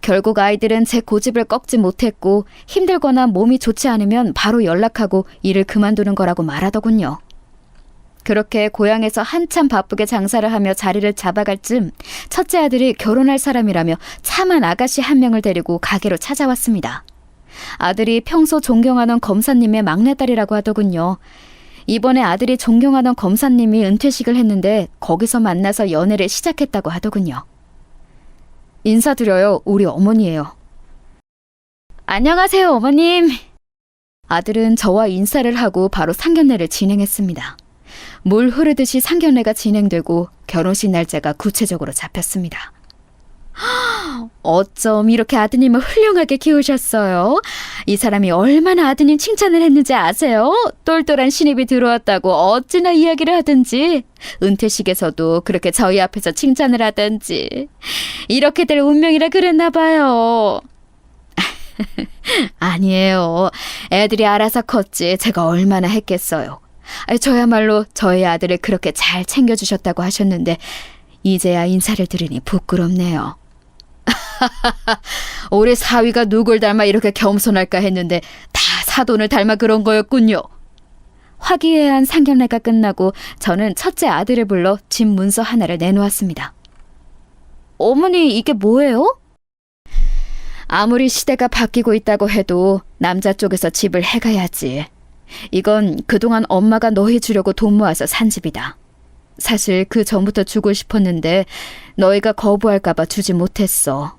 결국 아이들은 제 고집을 꺾지 못했고 힘들거나 몸이 좋지 않으면 바로 연락하고 일을 그만두는 거라고 말하더군요. 그렇게 고향에서 한참 바쁘게 장사를 하며 자리를 잡아갈 쯤 첫째 아들이 결혼할 사람이라며 참한 아가씨 한 명을 데리고 가게로 찾아왔습니다. 아들이 평소 존경하던 검사님의 막내딸이라고 하더군요. 이번에 아들이 존경하던 검사님이 은퇴식을 했는데 거기서 만나서 연애를 시작했다고 하더군요. 인사드려요. 우리 어머니예요. 안녕하세요, 어머님. 아들은 저와 인사를 하고 바로 상견례를 진행했습니다. 물 흐르듯이 상견례가 진행되고 결혼식 날짜가 구체적으로 잡혔습니다. 어쩜 이렇게 아드님을 훌륭하게 키우셨어요? 이 사람이 얼마나 아드님 칭찬을 했는지 아세요? 똘똘한 신입이 들어왔다고 어찌나 이야기를 하든지 은퇴식에서도 그렇게 저희 앞에서 칭찬을 하든지 이렇게 될 운명이라 그랬나 봐요. 아니에요. 애들이 알아서 컸지 제가 얼마나 했겠어요. 저야말로 저희 아들을 그렇게 잘 챙겨주셨다고 하셨는데 이제야 인사를 드리니 부끄럽네요. 우리 사위가 누굴 닮아 이렇게 겸손할까 했는데 다 사돈을 닮아 그런 거였군요. 화기애애한 상견례가 끝나고 저는 첫째 아들을 불러 집 문서 하나를 내놓았습니다. 어머니, 이게 뭐예요? 아무리 시대가 바뀌고 있다고 해도 남자 쪽에서 집을 해가야지. 이건 그동안 엄마가 너희 주려고 돈 모아서 산 집이다. 사실 그 전부터 주고 싶었는데 너희가 거부할까봐 주지 못했어.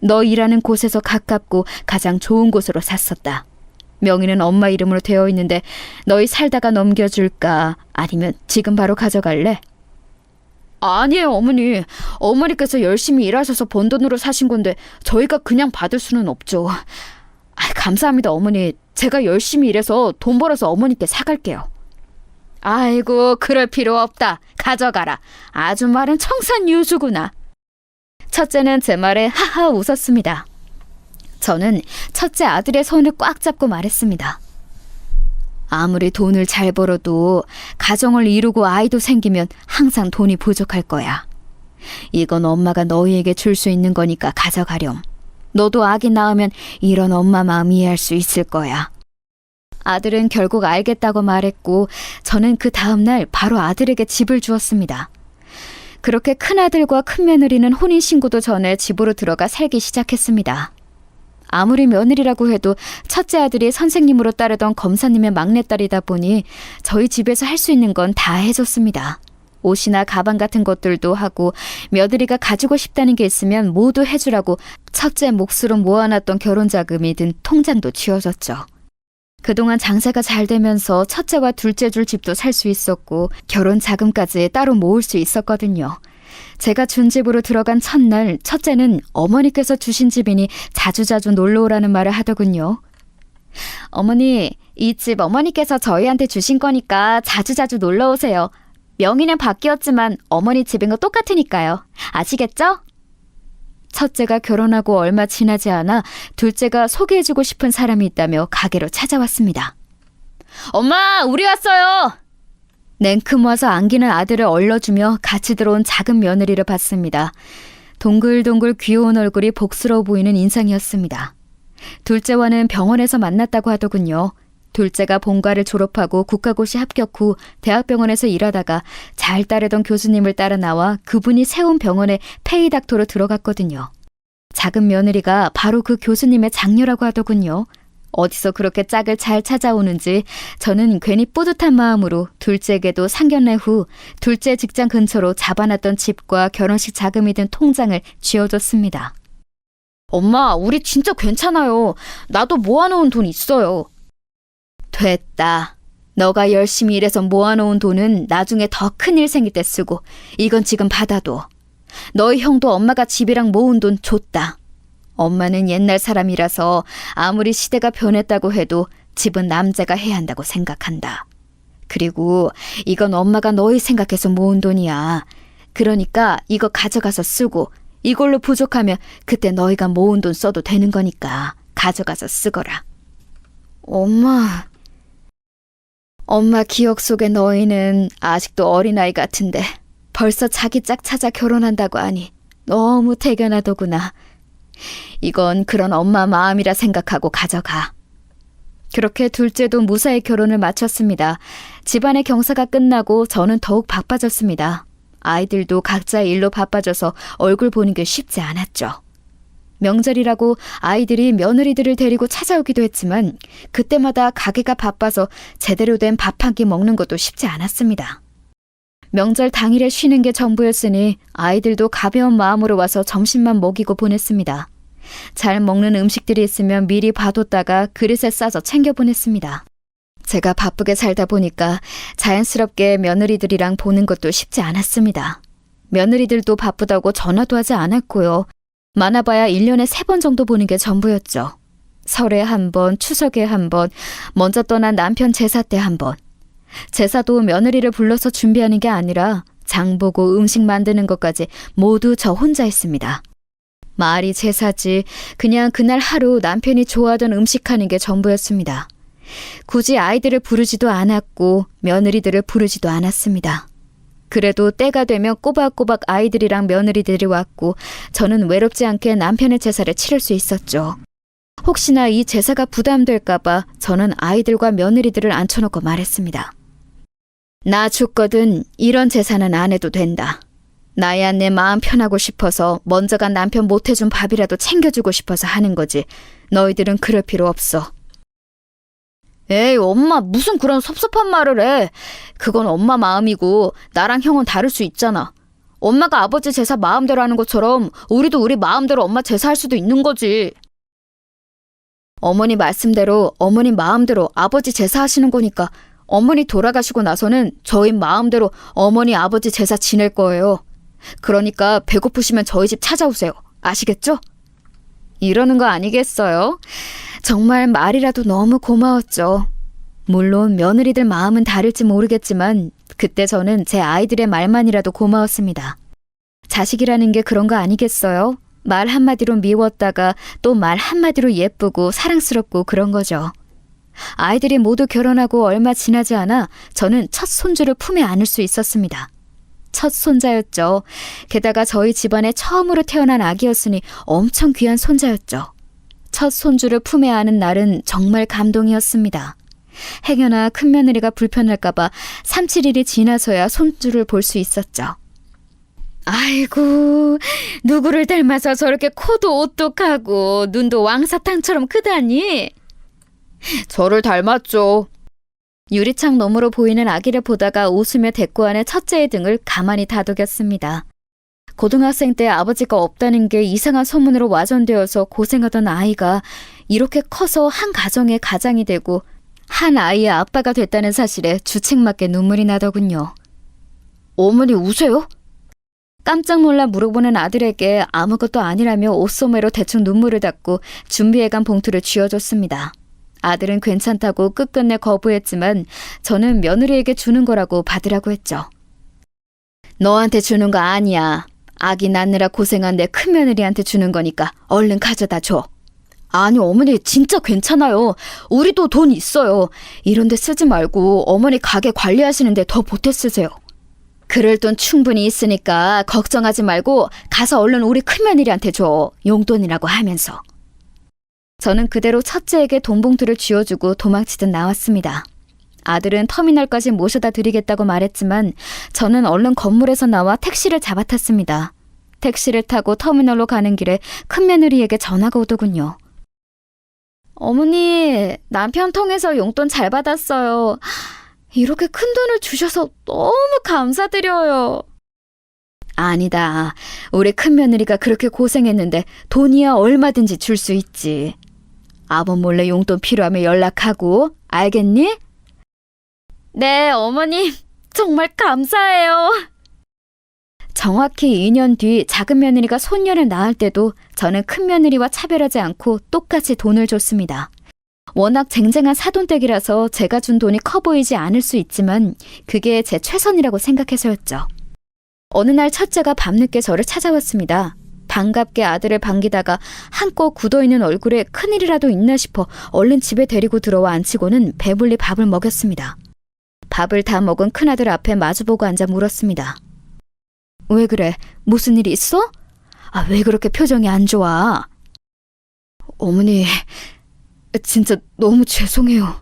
너 일하는 곳에서 가깝고 가장 좋은 곳으로 샀었다. 명의는 엄마 이름으로 되어 있는데 너희 살다가 넘겨줄까? 아니면 지금 바로 가져갈래? 아니에요, 어머니. 어머니께서 열심히 일하셔서 번 돈으로 사신 건데 저희가 그냥 받을 수는 없죠. 감사합니다, 어머니. 제가 열심히 일해서 돈 벌어서 어머니께 사갈게요. 아이고, 그럴 필요 없다. 가져가라. 아주 말은 청산유수구나. 첫째는 제 말에 하하 웃었습니다. 저는 첫째 아들의 손을 꽉 잡고 말했습니다. 아무리 돈을 잘 벌어도 가정을 이루고 아이도 생기면 항상 돈이 부족할 거야. 이건 엄마가 너희에게 줄 수 있는 거니까 가져가렴. 너도 아기 낳으면 이런 엄마 마음 이해할 수 있을 거야. 아들은 결국 알겠다고 말했고 저는 그 다음날 바로 아들에게 집을 주었습니다. 그렇게 큰아들과 큰며느리는 혼인신고도 전에 집으로 들어가 살기 시작했습니다. 아무리 며느리라고 해도 첫째 아들이 선생님으로 따르던 검사님의 막내딸이다 보니 저희 집에서 할 수 있는 건 다 해줬습니다. 옷이나 가방 같은 것들도 하고 며느리가 가지고 싶다는 게 있으면 모두 해주라고 첫째 몫으로 모아놨던 결혼자금이 든 통장도 쥐어줬죠. 그동안 장사가 잘 되면서 첫째와 둘째 줄 집도 살 수 있었고 결혼 자금까지 따로 모을 수 있었거든요. 제가 준 집으로 들어간 첫날 첫째는 어머니께서 주신 집이니 자주자주 놀러오라는 말을 하더군요. 어머니, 이 집 어머니께서 저희한테 주신 거니까 자주자주 놀러오세요. 명의는 바뀌었지만 어머니 집인 거 똑같으니까요. 아시겠죠? 첫째가 결혼하고 얼마 지나지 않아 둘째가 소개해주고 싶은 사람이 있다며 가게로 찾아왔습니다. 엄마, 우리 왔어요! 냉큼 와서 안기는 아들을 얼러주며 같이 들어온 작은 며느리를 봤습니다. 동글동글 귀여운 얼굴이 복스러워 보이는 인상이었습니다. 둘째와는 병원에서 만났다고 하더군요. 둘째가 본과를 졸업하고 국가고시 합격 후 대학병원에서 일하다가 잘 따르던 교수님을 따라 나와 그분이 세운 병원에 페이닥터로 들어갔거든요. 작은 며느리가 바로 그 교수님의 장녀라고 하더군요. 어디서 그렇게 짝을 잘 찾아오는지 저는 괜히 뿌듯한 마음으로 둘째에게도 상견례 후 둘째 직장 근처로 잡아놨던 집과 결혼식 자금이 든 통장을 쥐어줬습니다. 엄마, 우리 진짜 괜찮아요. 나도 모아놓은 돈 있어요. 됐다. 너가 열심히 일해서 모아놓은 돈은 나중에 더 큰일 생길 때 쓰고 이건 지금 받아둬. 너희 형도 엄마가 집이랑 모은 돈 줬다. 엄마는 옛날 사람이라서 아무리 시대가 변했다고 해도 집은 남자가 해야 한다고 생각한다. 그리고 이건 엄마가 너희 생각해서 모은 돈이야. 그러니까 이거 가져가서 쓰고 이걸로 부족하면 그때 너희가 모은 돈 써도 되는 거니까 가져가서 쓰거라. 엄마 기억 속에 너희는 아직도 어린아이 같은데 벌써 자기 짝 찾아 결혼한다고 하니 너무 대견하더구나. 이건 그런 엄마 마음이라 생각하고 가져가. 그렇게 둘째도 무사히 결혼을 마쳤습니다. 집안의 경사가 끝나고 저는 더욱 바빠졌습니다. 아이들도 각자의 일로 바빠져서 얼굴 보는 게 쉽지 않았죠. 명절이라고 아이들이 며느리들을 데리고 찾아오기도 했지만 그때마다 가게가 바빠서 제대로 된 밥 한 끼 먹는 것도 쉽지 않았습니다. 명절 당일에 쉬는 게 전부였으니 아이들도 가벼운 마음으로 와서 점심만 먹이고 보냈습니다. 잘 먹는 음식들이 있으면 미리 봐뒀다가 그릇에 싸서 챙겨 보냈습니다. 제가 바쁘게 살다 보니까 자연스럽게 며느리들이랑 보는 것도 쉽지 않았습니다. 며느리들도 바쁘다고 전화도 하지 않았고요. 많아봐야 1년에 3번 정도 보는 게 전부였죠. 설에 한 번, 추석에 한 번, 먼저 떠난 남편 제사 때 한 번. 제사도 며느리를 불러서 준비하는 게 아니라 장 보고 음식 만드는 것까지 모두 저 혼자 했습니다. 말이 제사지 그냥 그날 하루 남편이 좋아하던 음식 하는 게 전부였습니다. 굳이 아이들을 부르지도 않았고 며느리들을 부르지도 않았습니다. 그래도 때가 되면 꼬박꼬박 아이들이랑 며느리들이 왔고 저는 외롭지 않게 남편의 제사를 치를 수 있었죠. 혹시나 이 제사가 부담될까봐 저는 아이들과 며느리들을 앉혀놓고 말했습니다. 나 죽거든 이런 제사는 안 해도 된다. 나야 내 마음 편하고 싶어서 먼저 간 남편 못해준 밥이라도 챙겨주고 싶어서 하는 거지. 너희들은 그럴 필요 없어. 에이, 엄마 무슨 그런 섭섭한 말을 해. 그건 엄마 마음이고 나랑 형은 다를 수 있잖아. 엄마가 아버지 제사 마음대로 하는 것처럼 우리도 우리 마음대로 엄마 제사할 수도 있는 거지. 어머니 말씀대로 어머니 마음대로 아버지 제사하시는 거니까 어머니 돌아가시고 나서는 저희 마음대로 어머니 아버지 제사 지낼 거예요. 그러니까 배고프시면 저희 집 찾아오세요. 아시겠죠? 이러는 거 아니겠어요? 정말 말이라도 너무 고마웠죠. 물론 며느리들 마음은 다를지 모르겠지만 그때 저는 제 아이들의 말만이라도 고마웠습니다. 자식이라는 게 그런 거 아니겠어요? 말 한마디로 미웠다가 또 말 한마디로 예쁘고 사랑스럽고 그런 거죠. 아이들이 모두 결혼하고 얼마 지나지 않아 저는 첫 손주를 품에 안을 수 있었습니다. 첫 손자였죠. 게다가 저희 집안에 처음으로 태어난 아기였으니 엄청 귀한 손자였죠. 첫 손주를 품에 안은 날은 정말 감동이었습니다. 행여나 큰며느리가 불편할까봐 3, 7일이 지나서야 손주를 볼 수 있었죠. 아이고, 누구를 닮아서 저렇게 코도 오똑하고 눈도 왕사탕처럼 크다니? 저를 닮았죠. 유리창 너머로 보이는 아기를 보다가 웃으며 대꾸하는 첫째의 등을 가만히 다독였습니다. 고등학생 때 아버지가 없다는 게 이상한 소문으로 와전되어서 고생하던 아이가 이렇게 커서 한 가정의 가장이 되고 한 아이의 아빠가 됐다는 사실에 주책맞게 눈물이 나더군요. 어머니 우세요? 깜짝 놀라 물어보는 아들에게 아무것도 아니라며 옷소매로 대충 눈물을 닦고 준비해간 봉투를 쥐어줬습니다. 아들은 괜찮다고 끝끝내 거부했지만 저는 며느리에게 주는 거라고 받으라고 했죠. 너한테 주는 거 아니야. 아기 낳느라 고생한 내 큰며느리한테 주는 거니까 얼른 가져다 줘. 아니 어머니 진짜 괜찮아요. 우리도 돈 있어요. 이런 데 쓰지 말고 어머니 가게 관리하시는데 더 보태 쓰세요. 그럴 돈 충분히 있으니까 걱정하지 말고 가서 얼른 우리 큰며느리한테 줘. 용돈이라고 하면서. 저는 그대로 첫째에게 돈 봉투를 쥐어주고 도망치듯 나왔습니다. 아들은 터미널까지 모셔다 드리겠다고 말했지만 저는 얼른 건물에서 나와 택시를 잡아탔습니다. 택시를 타고 터미널로 가는 길에 큰며느리에게 전화가 오더군요. 어머니, 남편 통해서 용돈 잘 받았어요. 이렇게 큰 돈을 주셔서 너무 감사드려요. 아니다. 우리 큰며느리가 그렇게 고생했는데 돈이야 얼마든지 줄 수 있지. 아범 몰래 용돈 필요하면 연락하고, 알겠니? 네, 어머님. 정말 감사해요. 정확히 2년 뒤 작은 며느리가 손녀를 낳을 때도 저는 큰 며느리와 차별하지 않고 똑같이 돈을 줬습니다. 워낙 쟁쟁한 사돈댁이라서 제가 준 돈이 커 보이지 않을 수 있지만 그게 제 최선이라고 생각해서였죠. 어느 날 첫째가 밤늦게 저를 찾아왔습니다. 반갑게 아들을 반기다가 한껏 굳어있는 얼굴에 큰일이라도 있나 싶어 얼른 집에 데리고 들어와 앉히고는 배불리 밥을 먹였습니다. 밥을 다 먹은 큰아들 앞에 마주보고 앉아 물었습니다. 왜 그래? 무슨 일이 있어? 아, 왜 그렇게 표정이 안 좋아? 어머니, 진짜 너무 죄송해요.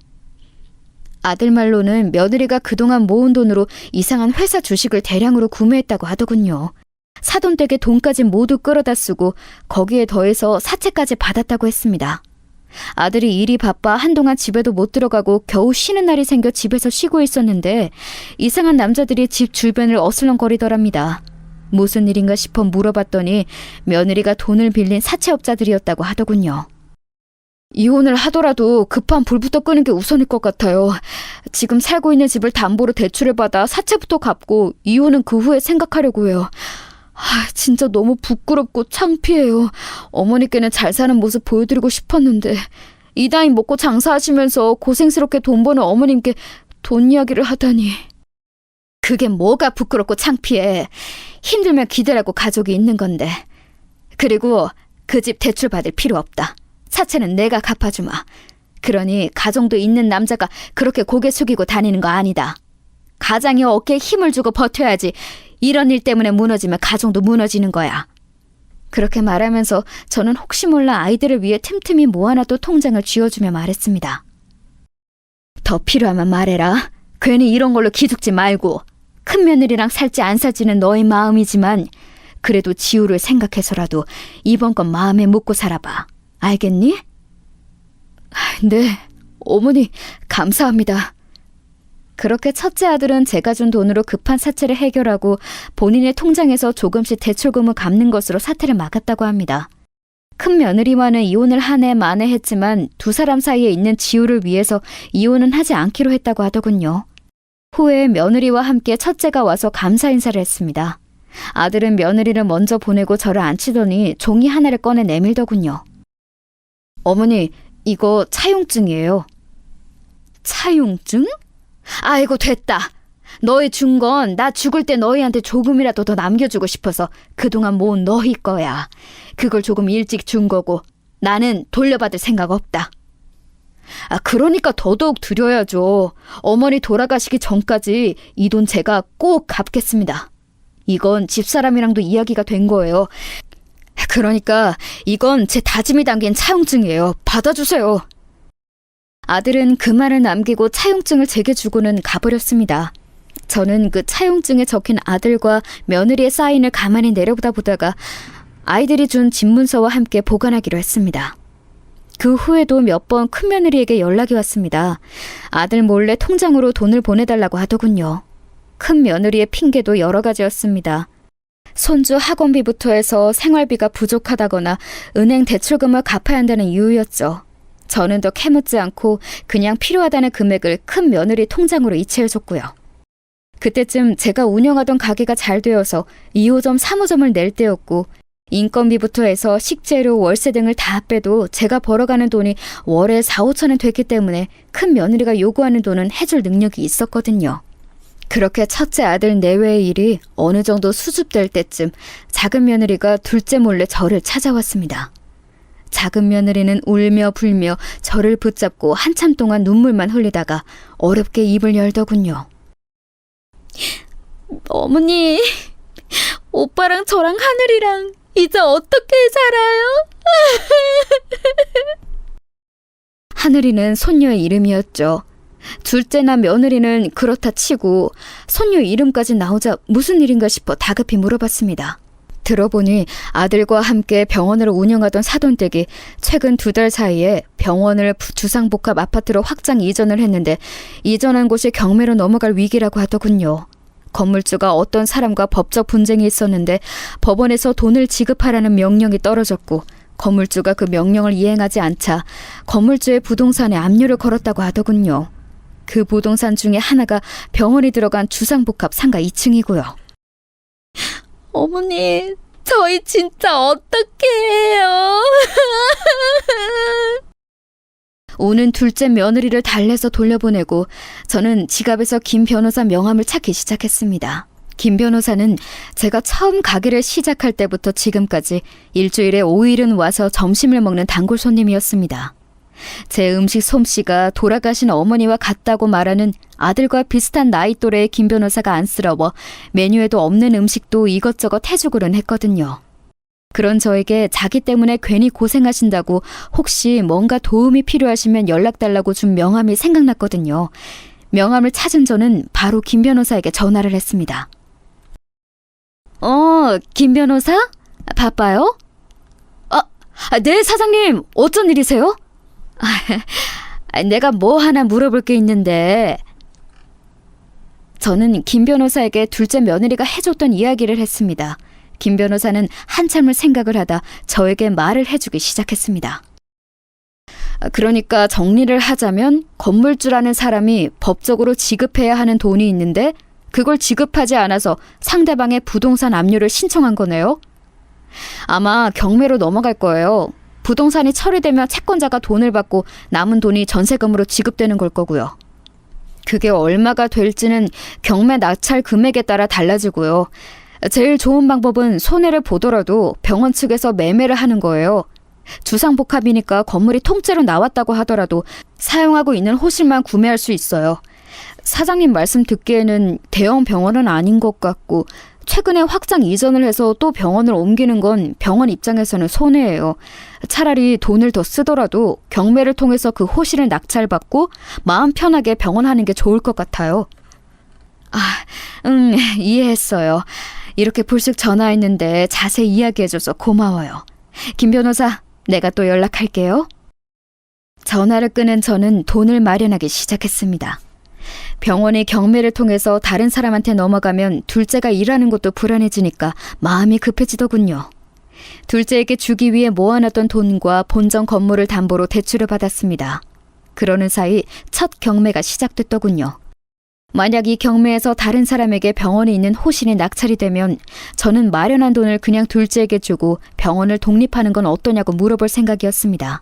아들 말로는 며느리가 그동안 모은 돈으로 이상한 회사 주식을 대량으로 구매했다고 하더군요. 사돈댁에 돈까지 모두 끌어다 쓰고 거기에 더해서 사채까지 받았다고 했습니다. 아들이 일이 바빠 한동안 집에도 못 들어가고 겨우 쉬는 날이 생겨 집에서 쉬고 있었는데 이상한 남자들이 집 주변을 어슬렁거리더랍니다. 무슨 일인가 싶어 물어봤더니 며느리가 돈을 빌린 사채업자들이었다고 하더군요. 이혼을 하더라도 급한 불부터 끄는 게 우선일 것 같아요. 지금 살고 있는 집을 담보로 대출을 받아 사채부터 갚고 이혼은 그 후에 생각하려고 해요. 진짜 너무 부끄럽고 창피해요. 어머니께는 잘 사는 모습 보여드리고 싶었는데 이 나이 먹고 장사하시면서 고생스럽게 돈 버는 어머님께 돈 이야기를 하다니. 그게 뭐가 부끄럽고 창피해. 힘들면 기대라고 가족이 있는 건데. 그리고 그 집 대출 받을 필요 없다. 사채는 내가 갚아주마. 그러니 가정도 있는 남자가 그렇게 고개 숙이고 다니는 거 아니다. 가장이 어깨에 힘을 주고 버텨야지. 이런 일 때문에 무너지면 가정도 무너지는 거야. 그렇게 말하면서 저는 혹시 몰라 아이들을 위해 틈틈이 모아놔도 통장을 쥐어주며 말했습니다. 더 필요하면 말해라. 괜히 이런 걸로 기죽지 말고. 큰 며느리랑 살지 안 살지는 너의 마음이지만 그래도 지우를 생각해서라도 이번 건 마음에 묻고 살아봐. 알겠니? 네, 어머니 감사합니다. 그렇게 첫째 아들은 제가 준 돈으로 급한 사채를 해결하고 본인의 통장에서 조금씩 대출금을 갚는 것으로 사태를 막았다고 합니다. 큰 며느리와는 이혼을 한 해 만에 했지만 두 사람 사이에 있는 지우를 위해서 이혼은 하지 않기로 했다고 하더군요. 후에 며느리와 함께 첫째가 와서 감사 인사를 했습니다. 아들은 며느리를 먼저 보내고 저를 앉히더니 종이 하나를 꺼내 내밀더군요. 어머니, 이거 차용증이에요. 차용증? 아이고 됐다. 너희 준 건 나 죽을 때 너희한테 조금이라도 더 남겨주고 싶어서 그동안 모은 너희 거야. 그걸 조금 일찍 준 거고 나는 돌려받을 생각 없다. 그러니까 더더욱 드려야죠. 어머니 돌아가시기 전까지 이 돈 제가 꼭 갚겠습니다. 이건 집사람이랑도 이야기가 된 거예요. 그러니까 이건 제 다짐이 담긴 차용증이에요. 받아주세요. 아들은 그 말을 남기고 차용증을 제게 주고는 가버렸습니다. 저는 그 차용증에 적힌 아들과 며느리의 사인을 가만히 내려보다 보다가 아이들이 준 집문서와 함께 보관하기로 했습니다. 그 후에도 몇 번 큰며느리에게 연락이 왔습니다. 아들 몰래 통장으로 돈을 보내달라고 하더군요. 큰며느리의 핑계도 여러 가지였습니다. 손주 학원비부터 해서 생활비가 부족하다거나 은행 대출금을 갚아야 한다는 이유였죠. 저는 더 캐묻지 않고 그냥 필요하다는 금액을 큰며느리 통장으로 이체해줬고요. 그때쯤 제가 운영하던 가게가 잘 되어서 2호점, 3호점을 낼 때였고 인건비부터 해서 식재료, 월세 등을 다 빼도 제가 벌어가는 돈이 월에 4, 5천원 됐기 때문에 큰 며느리가 요구하는 돈은 해줄 능력이 있었거든요. 그렇게 첫째 아들 내외의 일이 어느 정도 수습될 때쯤 작은 며느리가 둘째 몰래 저를 찾아왔습니다. 작은 며느리는 울며 불며 저를 붙잡고 한참 동안 눈물만 흘리다가 어렵게 입을 열더군요. 어머니, 오빠랑 저랑 하늘이랑 이제 어떻게 살아요? 하늘이는 손녀의 이름이었죠. 둘째나 며느리는 그렇다 치고 손녀 이름까지 나오자 무슨 일인가 싶어 다급히 물어봤습니다. 들어보니 아들과 함께 병원을 운영하던 사돈댁이 최근 2달 사이에 병원을 주상복합 아파트로 확장 이전을 했는데 이전한 곳이 경매로 넘어갈 위기라고 하더군요. 건물주가 어떤 사람과 법적 분쟁이 있었는데 법원에서 돈을 지급하라는 명령이 떨어졌고 건물주가 그 명령을 이행하지 않자 건물주의 부동산에 압류를 걸었다고 하더군요. 그 부동산 중에 하나가 병원이 들어간 주상복합 상가 2층이고요. 어머니, 저희 진짜 어떻게 해요? 우는 둘째 며느리를 달래서 돌려보내고 저는 지갑에서 김 변호사 명함을 찾기 시작했습니다. 김 변호사는 제가 처음 가게를 시작할 때부터 지금까지 일주일에 5일은 와서 점심을 먹는 단골 손님이었습니다. 제 음식 솜씨가 돌아가신 어머니와 같다고 말하는 아들과 비슷한 나이 또래의 김 변호사가 안쓰러워 메뉴에도 없는 음식도 이것저것 해주고는 했거든요. 그런 저에게 자기 때문에 괜히 고생하신다고 혹시 뭔가 도움이 필요하시면 연락달라고 준 명함이 생각났거든요. 명함을 찾은 저는 바로 김 변호사에게 전화를 했습니다. 김 변호사? 바빠요? 네, 사장님. 어쩐 일이세요? 내가 뭐 하나 물어볼 게 있는데. 저는 김 변호사에게 둘째 며느리가 해줬던 이야기를 했습니다. 김 변호사는 한참을 생각을 하다 저에게 말을 해주기 시작했습니다. 그러니까 정리를 하자면 건물주라는 사람이 법적으로 지급해야 하는 돈이 있는데 그걸 지급하지 않아서 상대방의 부동산 압류를 신청한 거네요. 아마 경매로 넘어갈 거예요. 부동산이 처리되면 채권자가 돈을 받고 남은 돈이 전세금으로 지급되는 걸 거고요. 그게 얼마가 될지는 경매 낙찰 금액에 따라 달라지고요. 제일 좋은 방법은 손해를 보더라도 병원 측에서 매매를 하는 거예요. 주상복합이니까 건물이 통째로 나왔다고 하더라도 사용하고 있는 호실만 구매할 수 있어요. 사장님 말씀 듣기에는 대형 병원은 아닌 것 같고 최근에 확장 이전을 해서 또 병원을 옮기는 건 병원 입장에서는 손해예요. 차라리 돈을 더 쓰더라도 경매를 통해서 그 호실을 낙찰받고 마음 편하게 병원 하는 게 좋을 것 같아요. 이해했어요. 이렇게 불쑥 전화했는데 자세히 이야기해줘서 고마워요. 김 변호사, 내가 또 연락할게요. 전화를 끊은 저는 돈을 마련하기 시작했습니다. 병원이 경매를 통해서 다른 사람한테 넘어가면 둘째가 일하는 것도 불안해지니까 마음이 급해지더군요. 둘째에게 주기 위해 모아놨던 돈과 본점 건물을 담보로 대출을 받았습니다. 그러는 사이 첫 경매가 시작됐더군요. 만약 이 경매에서 다른 사람에게 병원에 있는 호실이 낙찰이 되면 저는 마련한 돈을 그냥 둘째에게 주고 병원을 독립하는 건 어떠냐고 물어볼 생각이었습니다.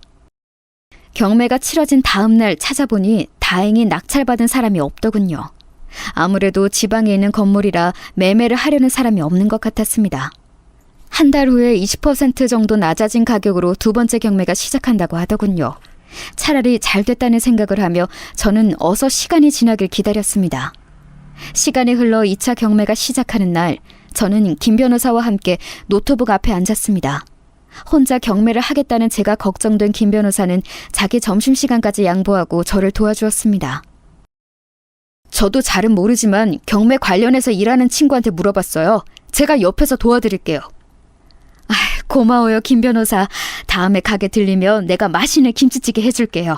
경매가 치러진 다음 날 찾아보니 다행히 낙찰받은 사람이 없더군요. 아무래도 지방에 있는 건물이라 매매를 하려는 사람이 없는 것 같았습니다. 한 달 후에 20% 정도 낮아진 가격으로 두 번째 경매가 시작한다고 하더군요. 차라리 잘 됐다는 생각을 하며 저는 어서 시간이 지나길 기다렸습니다. 시간이 흘러 2차 경매가 시작하는 날, 저는 김 변호사와 함께 노트북 앞에 앉았습니다. 혼자 경매를 하겠다는 제가 걱정된 김 변호사는 자기 점심시간까지 양보하고 저를 도와주었습니다. 저도 잘은 모르지만 경매 관련해서 일하는 친구한테 물어봤어요. 제가 옆에서 도와드릴게요. 고마워요, 김 변호사. 다음에 가게 들리면 내가 맛있는 김치찌개 해줄게요.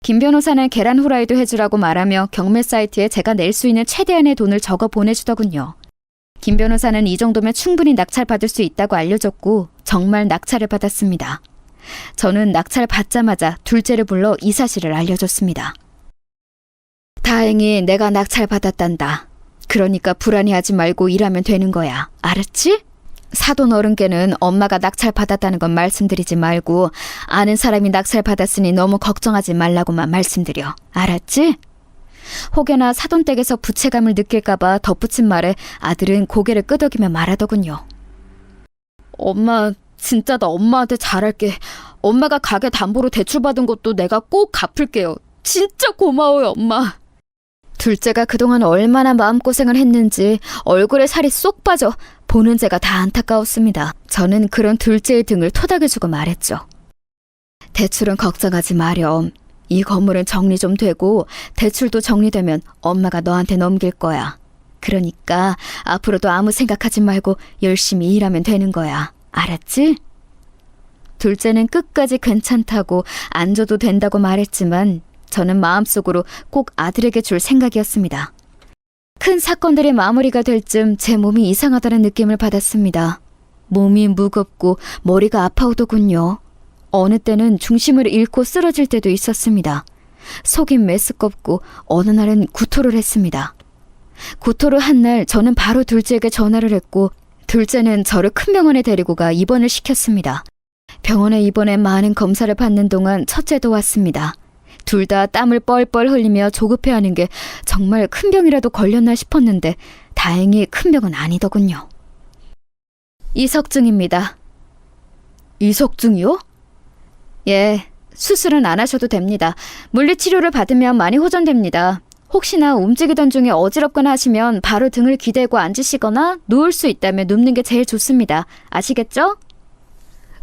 김 변호사는 계란 후라이도 해주라고 말하며 경매 사이트에 제가 낼 수 있는 최대한의 돈을 적어 보내주더군요. 김 변호사는 이 정도면 충분히 낙찰받을 수 있다고 알려줬고 정말 낙찰을 받았습니다. 저는 낙찰 받자마자 둘째를 불러 이 사실을 알려줬습니다. 다행히 내가 낙찰 받았단다. 그러니까 불안해하지 말고 일하면 되는 거야. 알았지? 사돈 어른께는 엄마가 낙찰 받았다는 건 말씀드리지 말고 아는 사람이 낙찰 받았으니 너무 걱정하지 말라고만 말씀드려. 알았지? 혹여나 사돈 댁에서 부채감을 느낄까봐 덧붙인 말에 아들은 고개를 끄덕이며 말하더군요. 엄마, 진짜 나 엄마한테 잘할게. 엄마가 가게 담보로 대출받은 것도 내가 꼭 갚을게요. 진짜 고마워요, 엄마. 둘째가 그동안 얼마나 마음고생을 했는지 얼굴에 살이 쏙 빠져 보는 제가 다 안타까웠습니다. 저는 그런 둘째의 등을 토닥여주고 말했죠. 대출은 걱정하지 마렴. 이 건물은 정리 좀 되고 대출도 정리되면 엄마가 너한테 넘길 거야. 그러니까 앞으로도 아무 생각하지 말고 열심히 일하면 되는 거야. 알았지? 둘째는 끝까지 괜찮다고 안 줘도 된다고 말했지만 저는 마음속으로 꼭 아들에게 줄 생각이었습니다. 큰 사건들이 마무리가 될 즈음 제 몸이 이상하다는 느낌을 받았습니다. 몸이 무겁고 머리가 아파오더군요. 어느 때는 중심을 잃고 쓰러질 때도 있었습니다. 속이 메스껍고 어느 날은 구토를 했습니다. 구토를 한 날 저는 바로 둘째에게 전화를 했고 둘째는 저를 큰 병원에 데리고 가 입원을 시켰습니다. 병원에 입원해 많은 검사를 받는 동안 첫째도 왔습니다. 둘 다 땀을 뻘뻘 흘리며 조급해하는 게 정말 큰 병이라도 걸렸나 싶었는데 다행히 큰 병은 아니더군요. 이석증입니다. 이석증이요? 예, 수술은 안 하셔도 됩니다. 물리치료를 받으면 많이 호전됩니다. 혹시나 움직이던 중에 어지럽거나 하시면 바로 등을 기대고 앉으시거나 누울 수 있다면 눕는 게 제일 좋습니다. 아시겠죠?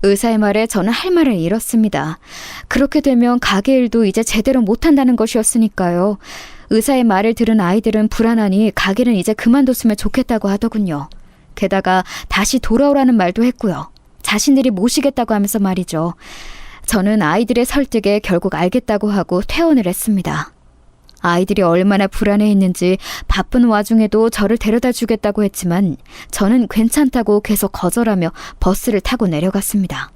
의사의 말에 저는 할 말을 잃었습니다. 그렇게 되면 가게 일도 이제 제대로 못한다는 것이었으니까요. 의사의 말을 들은 아이들은 불안하니 가게는 이제 그만뒀으면 좋겠다고 하더군요. 게다가 다시 돌아오라는 말도 했고요. 자신들이 모시겠다고 하면서 말이죠. 저는 아이들의 설득에 결국 알겠다고 하고 퇴원을 했습니다. 아이들이 얼마나 불안해했는지 바쁜 와중에도 저를 데려다 주겠다고 했지만 저는 괜찮다고 계속 거절하며 버스를 타고 내려갔습니다.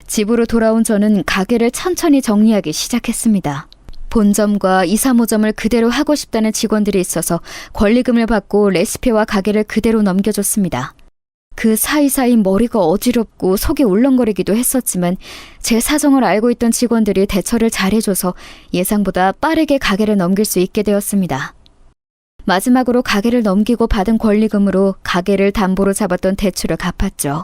집으로 돌아온 저는 가게를 천천히 정리하기 시작했습니다. 본점과 2, 3호점을 그대로 하고 싶다는 직원들이 있어서 권리금을 받고 레시피와 가게를 그대로 넘겨줬습니다. 그 사이사이 머리가 어지럽고 속이 울렁거리기도 했었지만 제 사정을 알고 있던 직원들이 대처를 잘해줘서 예상보다 빠르게 가게를 넘길 수 있게 되었습니다. 마지막으로 가게를 넘기고 받은 권리금으로 가게를 담보로 잡았던 대출을 갚았죠.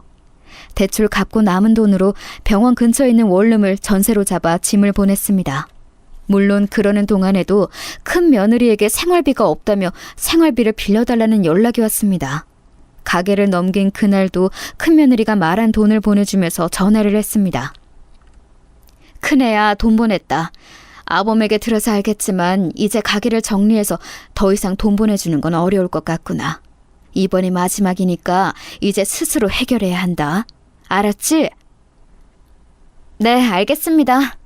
대출 갚고 남은 돈으로 병원 근처에 있는 원룸을 전세로 잡아 짐을 보냈습니다. 물론 그러는 동안에도 큰 며느리에게 생활비가 없다며 생활비를 빌려달라는 연락이 왔습니다. 가게를 넘긴 그날도 큰 며느리가 말한 돈을 보내주면서 전화를 했습니다. 큰애야, 돈 보냈다. 아범에게 들어서 알겠지만 이제 가게를 정리해서 더 이상 돈 보내주는 건 어려울 것 같구나. 이번이 마지막이니까 이제 스스로 해결해야 한다. 알았지? 네, 알겠습니다.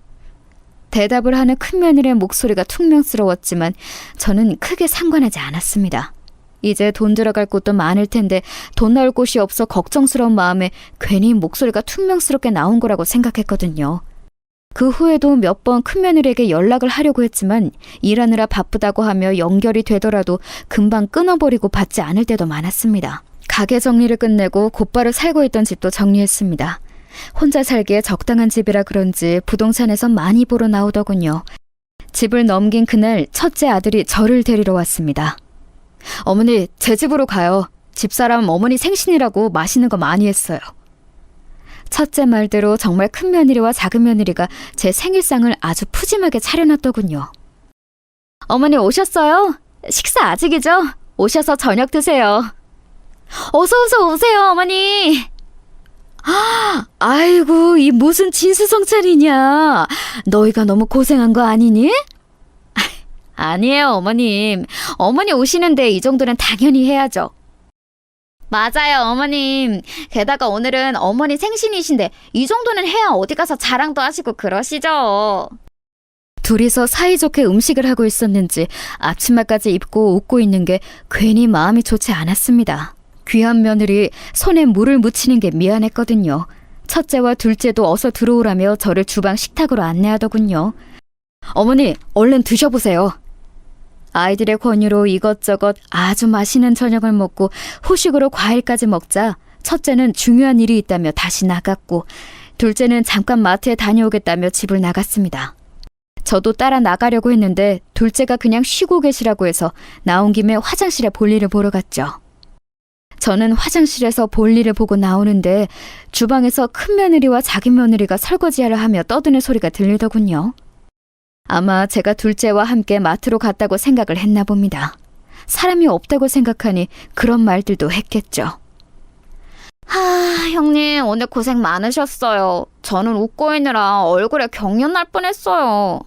대답을 하는 큰며느리의 목소리가 퉁명스러웠지만 저는 크게 상관하지 않았습니다. 이제 돈 들어갈 곳도 많을 텐데 돈 나올 곳이 없어 걱정스러운 마음에 괜히 목소리가 퉁명스럽게 나온 거라고 생각했거든요. 그 후에도 몇 번 큰며느리에게 연락을 하려고 했지만 일하느라 바쁘다고 하며 연결이 되더라도 금방 끊어버리고 받지 않을 때도 많았습니다. 가게 정리를 끝내고 곧바로 살고 있던 집도 정리했습니다. 혼자 살기에 적당한 집이라 그런지 부동산에서 많이 보러 나오더군요. 집을 넘긴 그날 첫째 아들이 저를 데리러 왔습니다. 어머니, 제 집으로 가요. 집사람 어머니 생신이라고 맛있는 거 많이 했어요. 첫째 말대로 정말 큰 며느리와 작은 며느리가 제 생일상을 아주 푸짐하게 차려놨더군요. 어머니 오셨어요? 식사 아직이죠? 오셔서 저녁 드세요. 어서 오세요, 어머니. 아이고, 이 무슨 진수성찬이냐. 너희가 너무 고생한 거 아니니? 아니에요, 어머님. 어머니 오시는데 이 정도는 당연히 해야죠. 맞아요, 어머님. 게다가 오늘은 어머니 생신이신데 이 정도는 해야 어디 가서 자랑도 하시고 그러시죠. 둘이서 사이좋게 음식을 하고 있었는지 앞치마까지 입고 웃고 있는 게 괜히 마음이 좋지 않았습니다. 귀한 며느리 손에 물을 묻히는 게 미안했거든요. 첫째와 둘째도 어서 들어오라며 저를 주방 식탁으로 안내하더군요. 어머니, 얼른 드셔보세요. 아이들의 권유로 이것저것 아주 맛있는 저녁을 먹고 후식으로 과일까지 먹자 첫째는 중요한 일이 있다며 다시 나갔고 둘째는 잠깐 마트에 다녀오겠다며 집을 나갔습니다. 저도 따라 나가려고 했는데 둘째가 그냥 쉬고 계시라고 해서 나온 김에 화장실에 볼일을 보러 갔죠. 저는 화장실에서 볼일을 보고 나오는데 주방에서 큰 며느리와 작은 며느리가 설거지하려 하며 떠드는 소리가 들리더군요. 아마 제가 둘째와 함께 마트로 갔다고 생각을 했나 봅니다. 사람이 없다고 생각하니 그런 말들도 했겠죠. 형님 오늘 고생 많으셨어요. 저는 웃고 있느라 얼굴에 경련 날 뻔했어요.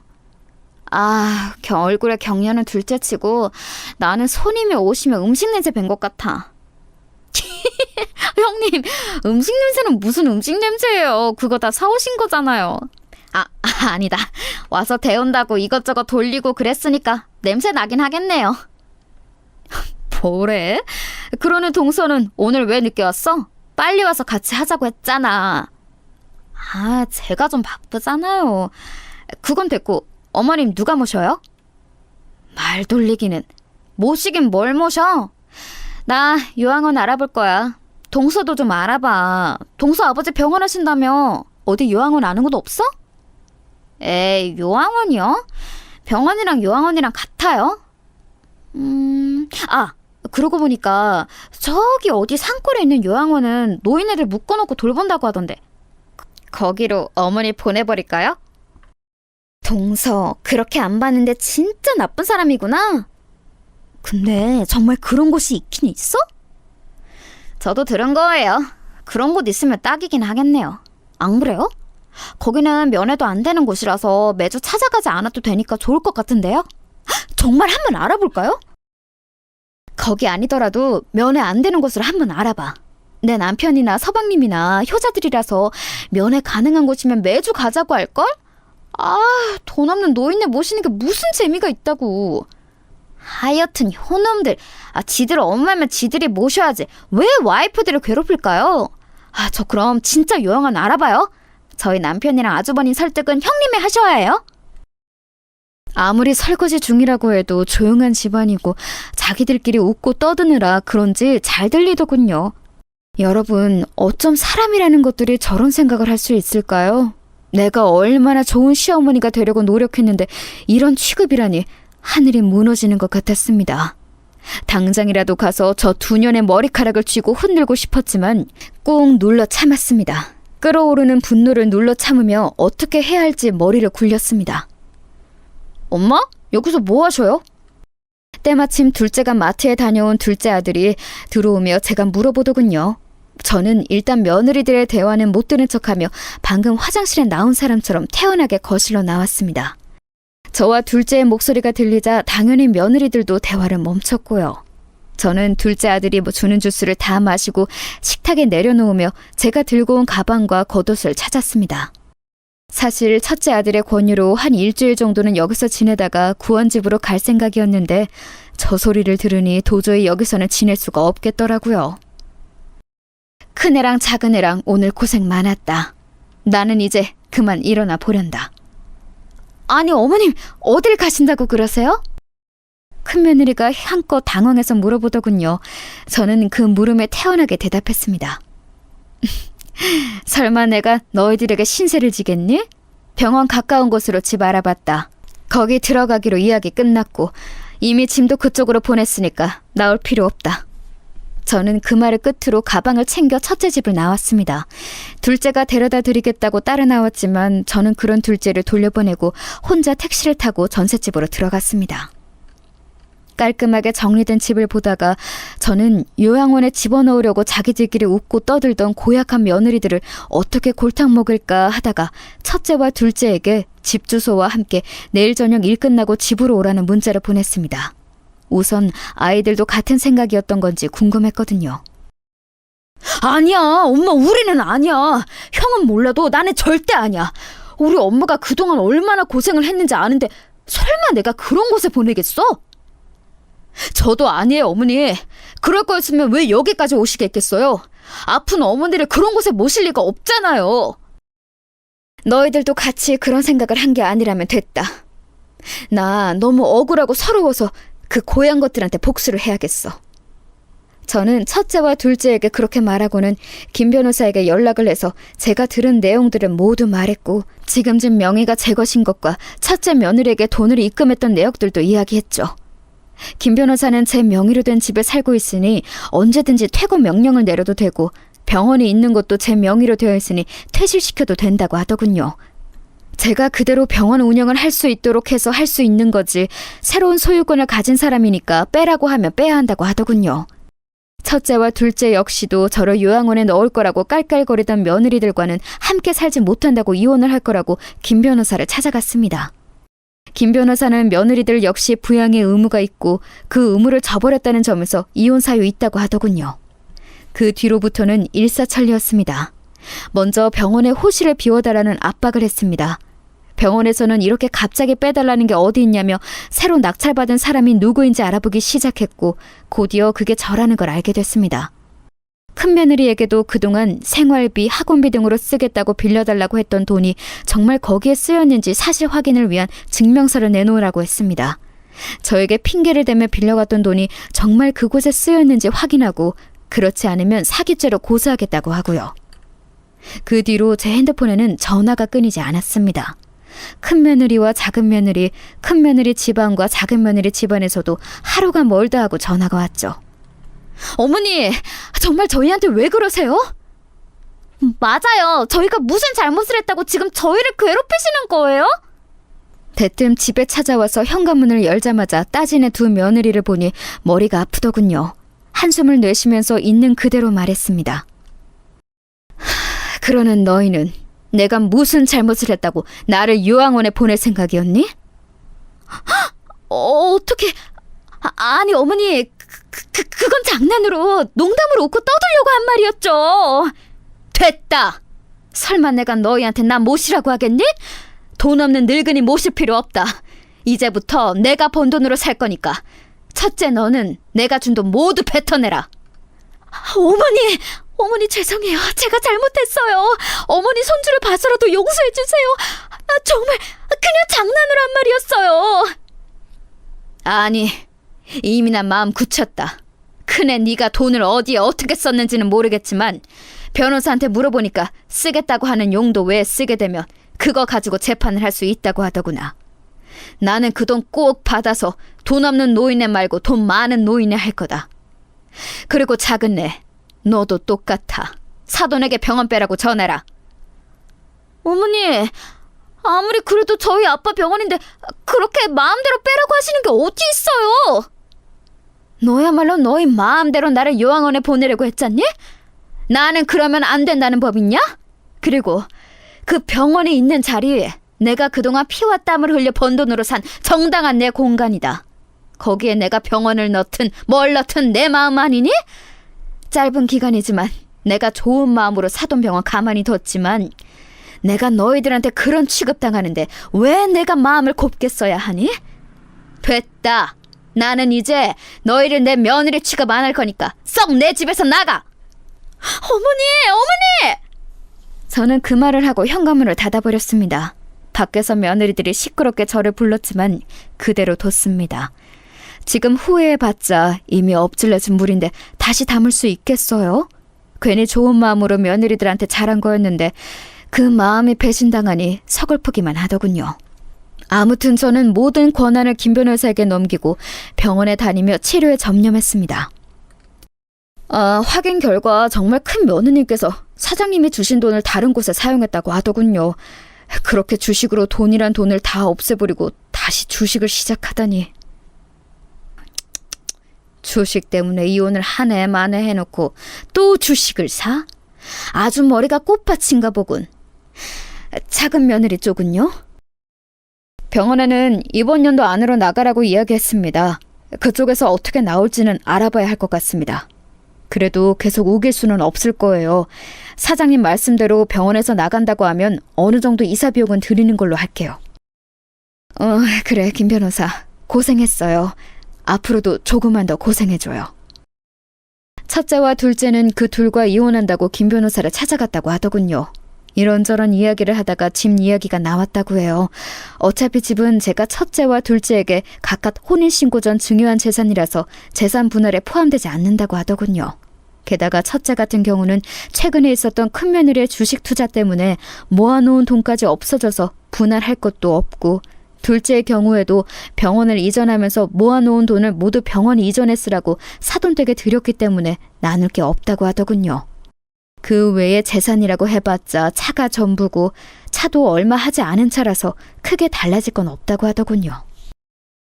얼굴에 경련은 둘째치고 나는 손님이 오시면 음식 냄새 밴 것 같아. 형님, 음식 냄새는 무슨 음식 냄새예요. 그거 다 사오신 거잖아요. 아니다. 와서 데운다고 이것저것 돌리고 그랬으니까 냄새 나긴 하겠네요. 뭐래? 그러는 동서는 오늘 왜 늦게 왔어? 빨리 와서 같이 하자고 했잖아. 제가 좀 바쁘잖아요. 그건 됐고 어머님 누가 모셔요? 말 돌리기는. 모시긴 뭘 모셔? 나 요양원 알아볼 거야. 동서도 좀 알아봐. 동서 아버지 병원 하신다며. 어디 요양원 아는 곳 없어? 에이, 요양원이요? 병원이랑 요양원이랑 같아요? 그러고 보니까 저기 어디 산골에 있는 요양원은 노인네들 묶어놓고 돌본다고 하던데. 거기로 어머니 보내버릴까요? 동서, 그렇게 안 봤는데 진짜 나쁜 사람이구나. 근데 정말 그런 곳이 있긴 있어? 저도 들은 거예요. 그런 곳 있으면 딱이긴 하겠네요. 안 그래요? 거기는 면회도 안 되는 곳이라서 매주 찾아가지 않아도 되니까 좋을 것 같은데요? 정말 한번 알아볼까요? 거기 아니더라도 면회 안 되는 곳으로 한번 알아봐. 내 남편이나 서방님이나 효자들이라서 면회 가능한 곳이면 매주 가자고 할걸? 돈 없는 노인네 모시는 게 무슨 재미가 있다고. 하여튼 효놈들, 지들 엄마면 지들이 모셔야지 왜 와이프들을 괴롭힐까요? 저 그럼 진짜 요양원 알아봐요. 저희 남편이랑 아주버님 설득은 형님이 하셔야 해요. 아무리 설거지 중이라고 해도 조용한 집안이고 자기들끼리 웃고 떠드느라 그런지 잘 들리더군요. 여러분, 어쩜 사람이라는 것들이 저런 생각을 할 수 있을까요? 내가 얼마나 좋은 시어머니가 되려고 노력했는데 이런 취급이라니 하늘이 무너지는 것 같았습니다. 당장이라도 가서 저 두 년의 머리카락을 쥐고 흔들고 싶었지만 꾹 눌러 참았습니다. 끓어오르는 분노를 눌러 참으며 어떻게 해야 할지 머리를 굴렸습니다. 엄마? 여기서 뭐 하셔요? 때마침 둘째가 마트에 다녀온 둘째 아들이 들어오며 제가 물어보더군요. 저는 일단 며느리들의 대화는 못 들은 척하며 방금 화장실에 나온 사람처럼 태연하게 거실로 나왔습니다. 저와 둘째의 목소리가 들리자 당연히 며느리들도 대화를 멈췄고요. 저는 둘째 아들이 주는 주스를 다 마시고 식탁에 내려놓으며 제가 들고 온 가방과 겉옷을 찾았습니다. 사실 첫째 아들의 권유로 한 일주일 정도는 여기서 지내다가 구원집으로 갈 생각이었는데 저 소리를 들으니 도저히 여기서는 지낼 수가 없겠더라고요. 큰애랑 작은애랑 오늘 고생 많았다. 나는 이제 그만 일어나 보련다. 아니 어머님 어딜 가신다고 그러세요? 큰며느리가 한껏 당황해서 물어보더군요. 저는 그 물음에 태연하게 대답했습니다. 설마 내가 너희들에게 신세를 지겠니? 병원 가까운 곳으로 집 알아봤다. 거기 들어가기로 이야기 끝났고 이미 짐도 그쪽으로 보냈으니까 나올 필요 없다. 저는 그 말을 끝으로 가방을 챙겨 첫째 집을 나왔습니다. 둘째가 데려다 드리겠다고 따라 나왔지만 저는 그런 둘째를 돌려보내고 혼자 택시를 타고 전셋집으로 들어갔습니다. 깔끔하게 정리된 집을 보다가 저는 요양원에 집어넣으려고 자기들끼리 웃고 떠들던 고약한 며느리들을 어떻게 골탕 먹을까 하다가 첫째와 둘째에게 집 주소와 함께 내일 저녁 일 끝나고 집으로 오라는 문자를 보냈습니다. 우선 아이들도 같은 생각이었던 건지 궁금했거든요. 아니야, 엄마 우리는 아니야. 형은 몰라도 나는 절대 아니야. 우리 엄마가 그동안 얼마나 고생을 했는지 아는데 설마 내가 그런 곳에 보내겠어? 저도 아니에요, 어머니. 그럴 거였으면 왜 여기까지 오시겠겠어요? 아픈 어머니를 그런 곳에 모실 리가 없잖아요. 너희들도 같이 그런 생각을 한 게 아니라면 됐다. 나 너무 억울하고 서러워서 그 고얀 것들한테 복수를 해야겠어. 저는 첫째와 둘째에게 그렇게 말하고는 김 변호사에게 연락을 해서 제가 들은 내용들을 모두 말했고 지금 집 명의가 제 것인 것과 첫째 며느리에게 돈을 입금했던 내역들도 이야기했죠. 김 변호사는 제 명의로 된 집에 살고 있으니 언제든지 퇴거 명령을 내려도 되고 병원이 있는 곳도 제 명의로 되어 있으니 퇴실시켜도 된다고 하더군요. 제가 그대로 병원 운영을 할 수 있도록 해서 할 수 있는 거지 새로운 소유권을 가진 사람이니까 빼라고 하면 빼야 한다고 하더군요. 첫째와 둘째 역시도 저를 요양원에 넣을 거라고 깔깔거리던 며느리들과는 함께 살지 못한다고 이혼을 할 거라고 김 변호사를 찾아갔습니다. 김 변호사는 며느리들 역시 부양의 의무가 있고 그 의무를 저버렸다는 점에서 이혼 사유 있다고 하더군요. 그 뒤로부터는 일사천리였습니다. 먼저 병원에 호실을 비워달라는 압박을 했습니다. 병원에서는 이렇게 갑자기 빼달라는 게 어디 있냐며 새로 낙찰받은 사람이 누구인지 알아보기 시작했고 곧이어 그게 저라는 걸 알게 됐습니다. 큰며느리에게도 그동안 생활비, 학원비 등으로 쓰겠다고 빌려달라고 했던 돈이 정말 거기에 쓰였는지 사실 확인을 위한 증명서를 내놓으라고 했습니다. 저에게 핑계를 대며 빌려갔던 돈이 정말 그곳에 쓰였는지 확인하고 그렇지 않으면 사기죄로 고소하겠다고 하고요. 그 뒤로 제 핸드폰에는 전화가 끊이지 않았습니다. 큰며느리와 작은며느리, 큰며느리 집안과 작은며느리 집안에서도 하루가 멀다 하고 전화가 왔죠. 어머니, 정말 저희한테 왜 그러세요? 맞아요. 저희가 무슨 잘못을 했다고 지금 저희를 괴롭히시는 거예요? 대뜸 집에 찾아와서 현관문을 열자마자 따지는 두 며느리를 보니 머리가 아프더군요. 한숨을 내쉬면서 있는 그대로 말했습니다. 그러는 너희는 내가 무슨 잘못을 했다고 나를 요양원에 보낼 생각이었니? 어떻게... 아니 어머니... 그건 장난으로 농담으로 웃고 떠들려고 한 말이었죠. 됐다. 설마 내가 너희한테 나 모시라고 하겠니? 돈 없는 늙은이 모실 필요 없다. 이제부터 내가 번 돈으로 살 거니까 첫째 너는 내가 준 돈 모두 뱉어내라. 어머니 죄송해요. 제가 잘못했어요. 어머니 손주를 봐서라도 용서해 주세요. 정말 그냥 장난으로 한 말이었어요. 아니, 이미 난 마음 굳혔다. 큰애 네가 돈을 어디에 어떻게 썼는지는 모르겠지만 변호사한테 물어보니까 쓰겠다고 하는 용도 외에 쓰게 되면 그거 가지고 재판을 할 수 있다고 하더구나. 나는 그 돈 꼭 받아서 돈 없는 노인네 말고 돈 많은 노인네 할 거다. 그리고 작은애, 너도 똑같아. 사돈에게 병원 빼라고 전해라. 어머니, 아무리 그래도 저희 아빠 병원인데 그렇게 마음대로 빼라고 하시는 게 어디 있어요? 너야말로 너희 마음대로 나를 요양원에 보내려고 했잖니? 나는 그러면 안 된다는 법 있냐? 그리고 그 병원에 있는 자리에 내가 그동안 피와 땀을 흘려 번 돈으로 산 정당한 내 공간이다. 거기에 내가 병원을 넣든 뭘 넣든 내 마음 아니니? 짧은 기간이지만 내가 좋은 마음으로 사돈병원 가만히 뒀지만 내가 너희들한테 그런 취급당하는데 왜 내가 마음을 곱게 써야 하니? 됐다. 나는 이제 너희를 내 며느리 취급 안 할 거니까 썩 내 집에서 나가. 어머니! 저는 그 말을 하고 현관문을 닫아버렸습니다. 밖에서 며느리들이 시끄럽게 저를 불렀지만 그대로 뒀습니다. 지금 후회해봤자 이미 엎질러진 물인데 다시 담을 수 있겠어요? 괜히 좋은 마음으로 며느리들한테 잘한 거였는데 그 마음이 배신당하니 서글프기만 하더군요. 아무튼 저는 모든 권한을 김 변호사에게 넘기고 병원에 다니며 치료에 전념했습니다. 확인 결과 정말 큰 며느님께서 사장님이 주신 돈을 다른 곳에 사용했다고 하더군요. 그렇게 주식으로 돈이란 돈을 다 없애버리고 다시 주식을 시작하다니. 주식 때문에 이혼을 한 해 만에 해놓고 또 주식을 사? 아주 머리가 꽃밭인가 보군. 작은 며느리 쪽은요? 병원에는 이번 연도 안으로 나가라고 이야기했습니다. 그쪽에서 어떻게 나올지는 알아봐야 할 것 같습니다. 그래도 계속 우길 수는 없을 거예요. 사장님 말씀대로 병원에서 나간다고 하면 어느 정도 이사 비용은 드리는 걸로 할게요. 그래, 김 변호사. 고생했어요. 앞으로도 조금만 더 고생해줘요. 첫째와 둘째는 그 둘과 이혼한다고 김 변호사를 찾아갔다고 하더군요. 이런저런 이야기를 하다가 집 이야기가 나왔다고 해요. 어차피 집은 제가 첫째와 둘째에게 각각 혼인신고 전 증여한 재산이라서 재산 분할에 포함되지 않는다고 하더군요. 게다가 첫째 같은 경우는 최근에 있었던 큰며느리의 주식 투자 때문에 모아놓은 돈까지 없어져서 분할할 것도 없고, 둘째의 경우에도 병원을 이전하면서 모아놓은 돈을 모두 병원에 이전해 쓰라고 사돈댁에 드렸기 때문에 나눌 게 없다고 하더군요. 그 외에 재산이라고 해봤자 차가 전부고 차도 얼마 하지 않은 차라서 크게 달라질 건 없다고 하더군요.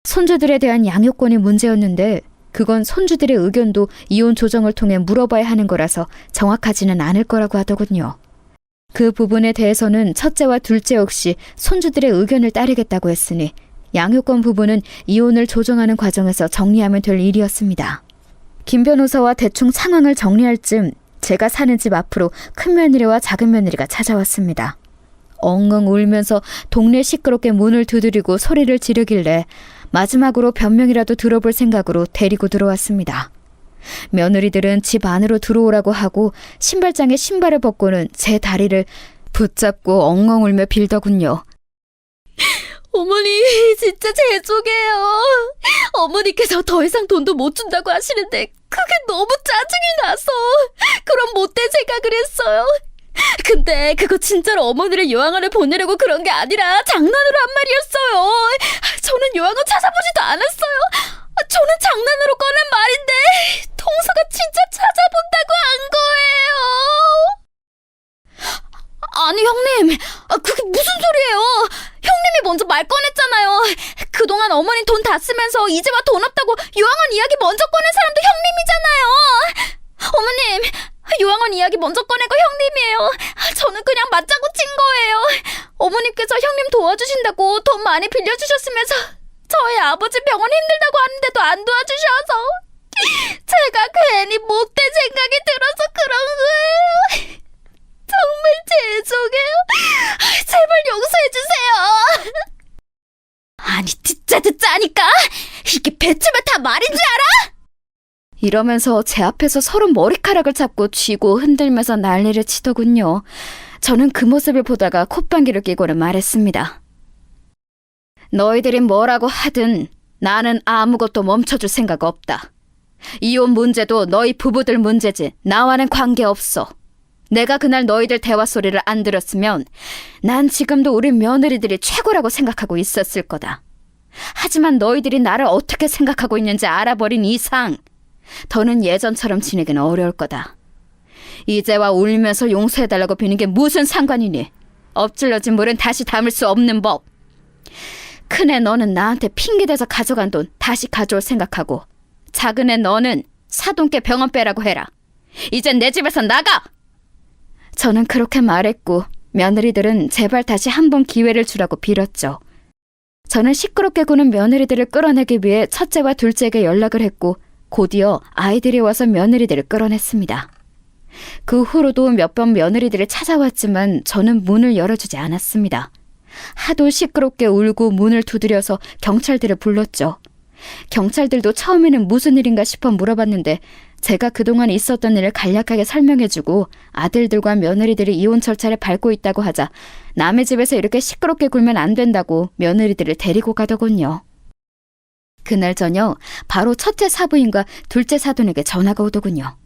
손주들에 대한 양육권이 문제였는데 그건 손주들의 의견도 이혼 조정을 통해 물어봐야 하는 거라서 정확하지는 않을 거라고 하더군요. 그 부분에 대해서는 첫째와 둘째 역시 손주들의 의견을 따르겠다고 했으니 양육권 부분은 이혼을 조정하는 과정에서 정리하면 될 일이었습니다. 김 변호사와 대충 상황을 정리할 즈음 제가 사는 집 앞으로 큰 며느리와 작은 며느리가 찾아왔습니다. 엉엉 울면서 동네 시끄럽게 문을 두드리고 소리를 지르길래 마지막으로 변명이라도 들어볼 생각으로 데리고 들어왔습니다. 며느리들은 집 안으로 들어오라고 하고 신발장에 신발을 벗고는 제 다리를 붙잡고 엉엉 울며 빌더군요. 어머니, 진짜 죄송해요. 어머니께서 더 이상 돈도 못 준다고 하시는데 그게 너무 짜증이 나서 그런 못된 생각을 했어요. 근데 그거 진짜로 어머니를 요양원에 보내려고 그런 게 아니라 장난으로 한 말이었어요. 저는 요양원 찾아보지도 않았어요. 저는 장난으로 꺼낸 말인데 통수가 진짜 찾아본다고 한 거예요. 아니 형님, 그게 무슨 소리예요? 형님이 먼저 말 꺼냈잖아요. 그동안 어머니 돈 다 쓰면서 이제 와 돈 없다고 요양원 이야기 먼저 꺼낸 사람도 형님이잖아요. 어머님, 요양원 이야기 먼저 꺼낸 거 형님이에요. 저는 그냥 맞장구 친 거예요. 어머님께서 형님 도와주신다고 돈 많이 빌려주셨으면서 저희 아버지 병원 힘들다고 하는데도 안 도와주셔서 제가 괜히 못된 생각이 들어서 그런 거예요. 정말 죄송해요. 제발 용서해주세요. 아니 듣자 하니까 이게 배추면 다 말인 줄 알아? 이러면서 제 앞에서 서로 머리카락을 잡고 쥐고 흔들면서 난리를 치더군요. 저는 그 모습을 보다가 콧방귀를 뀌고는 말했습니다. 너희들이 뭐라고 하든 나는 아무것도 멈춰줄 생각 없다. 이혼 문제도 너희 부부들 문제지 나와는 관계없어. 내가 그날 너희들 대화 소리를 안 들었으면 난 지금도 우리 며느리들이 최고라고 생각하고 있었을 거다. 하지만 너희들이 나를 어떻게 생각하고 있는지 알아버린 이상 더는 예전처럼 지내기는 어려울 거다. 이제와 울면서 용서해달라고 비는 게 무슨 상관이니? 엎질러진 물은 다시 담을 수 없는 법. 큰애 너는 나한테 핑계대서 가져간 돈 다시 가져올 생각하고, 작은애 너는 사돈께 병원 빼라고 해라. 이젠 내 집에서 나가! 저는 그렇게 말했고 며느리들은 제발 다시 한 번 기회를 주라고 빌었죠. 저는 시끄럽게 구는 며느리들을 끌어내기 위해 첫째와 둘째에게 연락을 했고 곧이어 아이들이 와서 며느리들을 끌어냈습니다. 그 후로도 몇 번 며느리들이 찾아왔지만 저는 문을 열어주지 않았습니다. 하도 시끄럽게 울고 문을 두드려서 경찰들을 불렀죠. 경찰들도 처음에는 무슨 일인가 싶어 물어봤는데 제가 그동안 있었던 일을 간략하게 설명해주고 아들들과 며느리들이 이혼 절차를 밟고 있다고 하자 남의 집에서 이렇게 시끄럽게 굴면 안 된다고 며느리들을 데리고 가더군요. 그날 저녁 바로 첫째 사부인과 둘째 사돈에게 전화가 오더군요.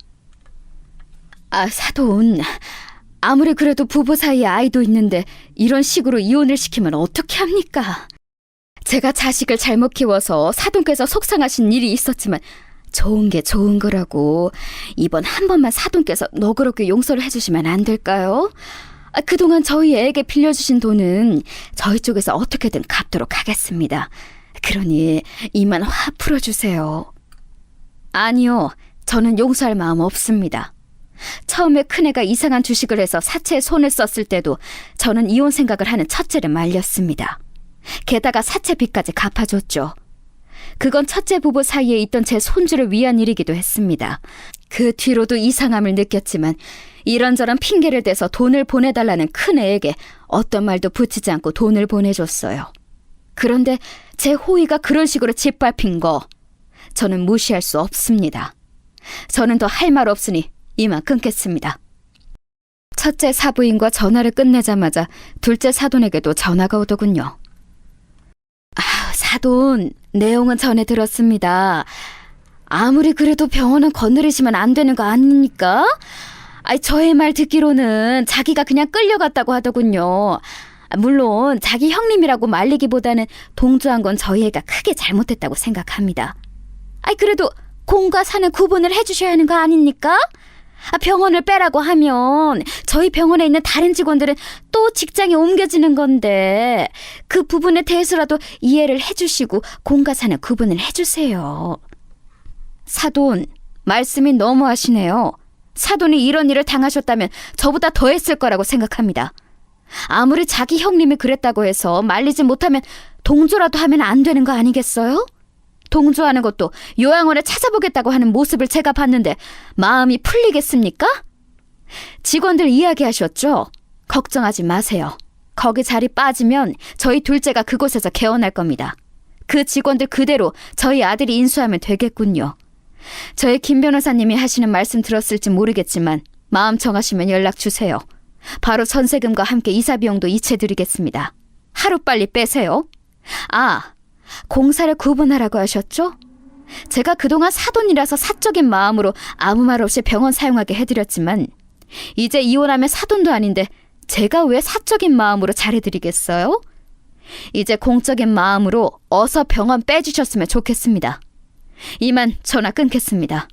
사돈, 아무리 그래도 부부 사이에 아이도 있는데 이런 식으로 이혼을 시키면 어떻게 합니까? 제가 자식을 잘못 키워서 사돈께서 속상하신 일이 있었지만 좋은 게 좋은 거라고. 이번 한 번만 사돈께서 너그럽게 용서를 해주시면 안 될까요? 그동안 저희 애에게 빌려주신 돈은 저희 쪽에서 어떻게든 갚도록 하겠습니다. 그러니 이만 화 풀어주세요. 아니요, 저는 용서할 마음 없습니다. 처음에 큰애가 이상한 주식을 해서 사채에 손을 썼을 때도 저는 이혼 생각을 하는 첫째를 말렸습니다. 게다가 사채빚까지 갚아줬죠. 그건 첫째 부부 사이에 있던 제 손주를 위한 일이기도 했습니다. 그 뒤로도 이상함을 느꼈지만 이런저런 핑계를 대서 돈을 보내달라는 큰애에게 어떤 말도 붙이지 않고 돈을 보내줬어요. 그런데 제 호의가 그런 식으로 짓밟힌 거 저는 무시할 수 없습니다. 저는 더 할 말 없으니 이만 끊겠습니다. 첫째 사부인과 전화를 끝내자마자 둘째 사돈에게도 전화가 오더군요. 사돈, 내용은 전해 들었습니다. 아무리 그래도 병원은 거느리시면 안 되는 거 아닙니까? 저의 말 듣기로는 자기가 그냥 끌려갔다고 하더군요. 물론 자기 형님이라고 말리기보다는 동조한 건 저희 애가 크게 잘못했다고 생각합니다. 그래도 공과 사는 구분을 해주셔야 하는 거 아닙니까? 병원을 빼라고 하면 저희 병원에 있는 다른 직원들은 또 직장에 옮겨지는 건데 그 부분에 대해서라도 이해를 해주시고 공과 사는 구분을 해주세요. 사돈, 말씀이 너무하시네요. 사돈이 이런 일을 당하셨다면 저보다 더 했을 거라고 생각합니다. 아무리 자기 형님이 그랬다고 해서 말리지 못하면 동조라도 하면 안 되는 거 아니겠어요? 동조하는 것도 요양원에 찾아보겠다고 하는 모습을 제가 봤는데 마음이 풀리겠습니까? 직원들 이야기하셨죠? 걱정하지 마세요. 거기 자리 빠지면 저희 둘째가 그곳에서 개원할 겁니다. 그 직원들 그대로 저희 아들이 인수하면 되겠군요. 저희 김 변호사님이 하시는 말씀 들었을지 모르겠지만 마음 정하시면 연락 주세요. 바로 전세금과 함께 이사 비용도 이체드리겠습니다. 하루빨리 빼세요. 공사를 구분하라고 하셨죠? 제가 그동안 사돈이라서 사적인 마음으로 아무 말 없이 병원 사용하게 해드렸지만 이제 이혼하면 사돈도 아닌데 제가 왜 사적인 마음으로 잘해드리겠어요? 이제 공적인 마음으로 어서 병원 빼주셨으면 좋겠습니다. 이만 전화 끊겠습니다.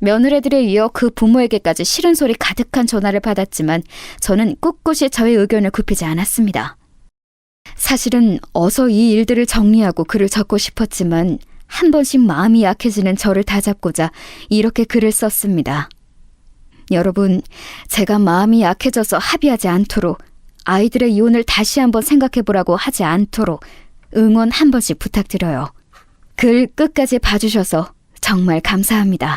며느리들에 이어 그 부모에게까지 싫은 소리 가득한 전화를 받았지만 저는 꿋꿋이 저의 의견을 굽히지 않았습니다. 사실은 어서 이 일들을 정리하고 글을 적고 싶었지만 한 번씩 마음이 약해지는 저를 다잡고자 이렇게 글을 썼습니다. 여러분, 제가 마음이 약해져서 합의하지 않도록, 아이들의 이혼을 다시 한번 생각해보라고 하지 않도록 응원 한 번씩 부탁드려요. 글 끝까지 봐주셔서 정말 감사합니다.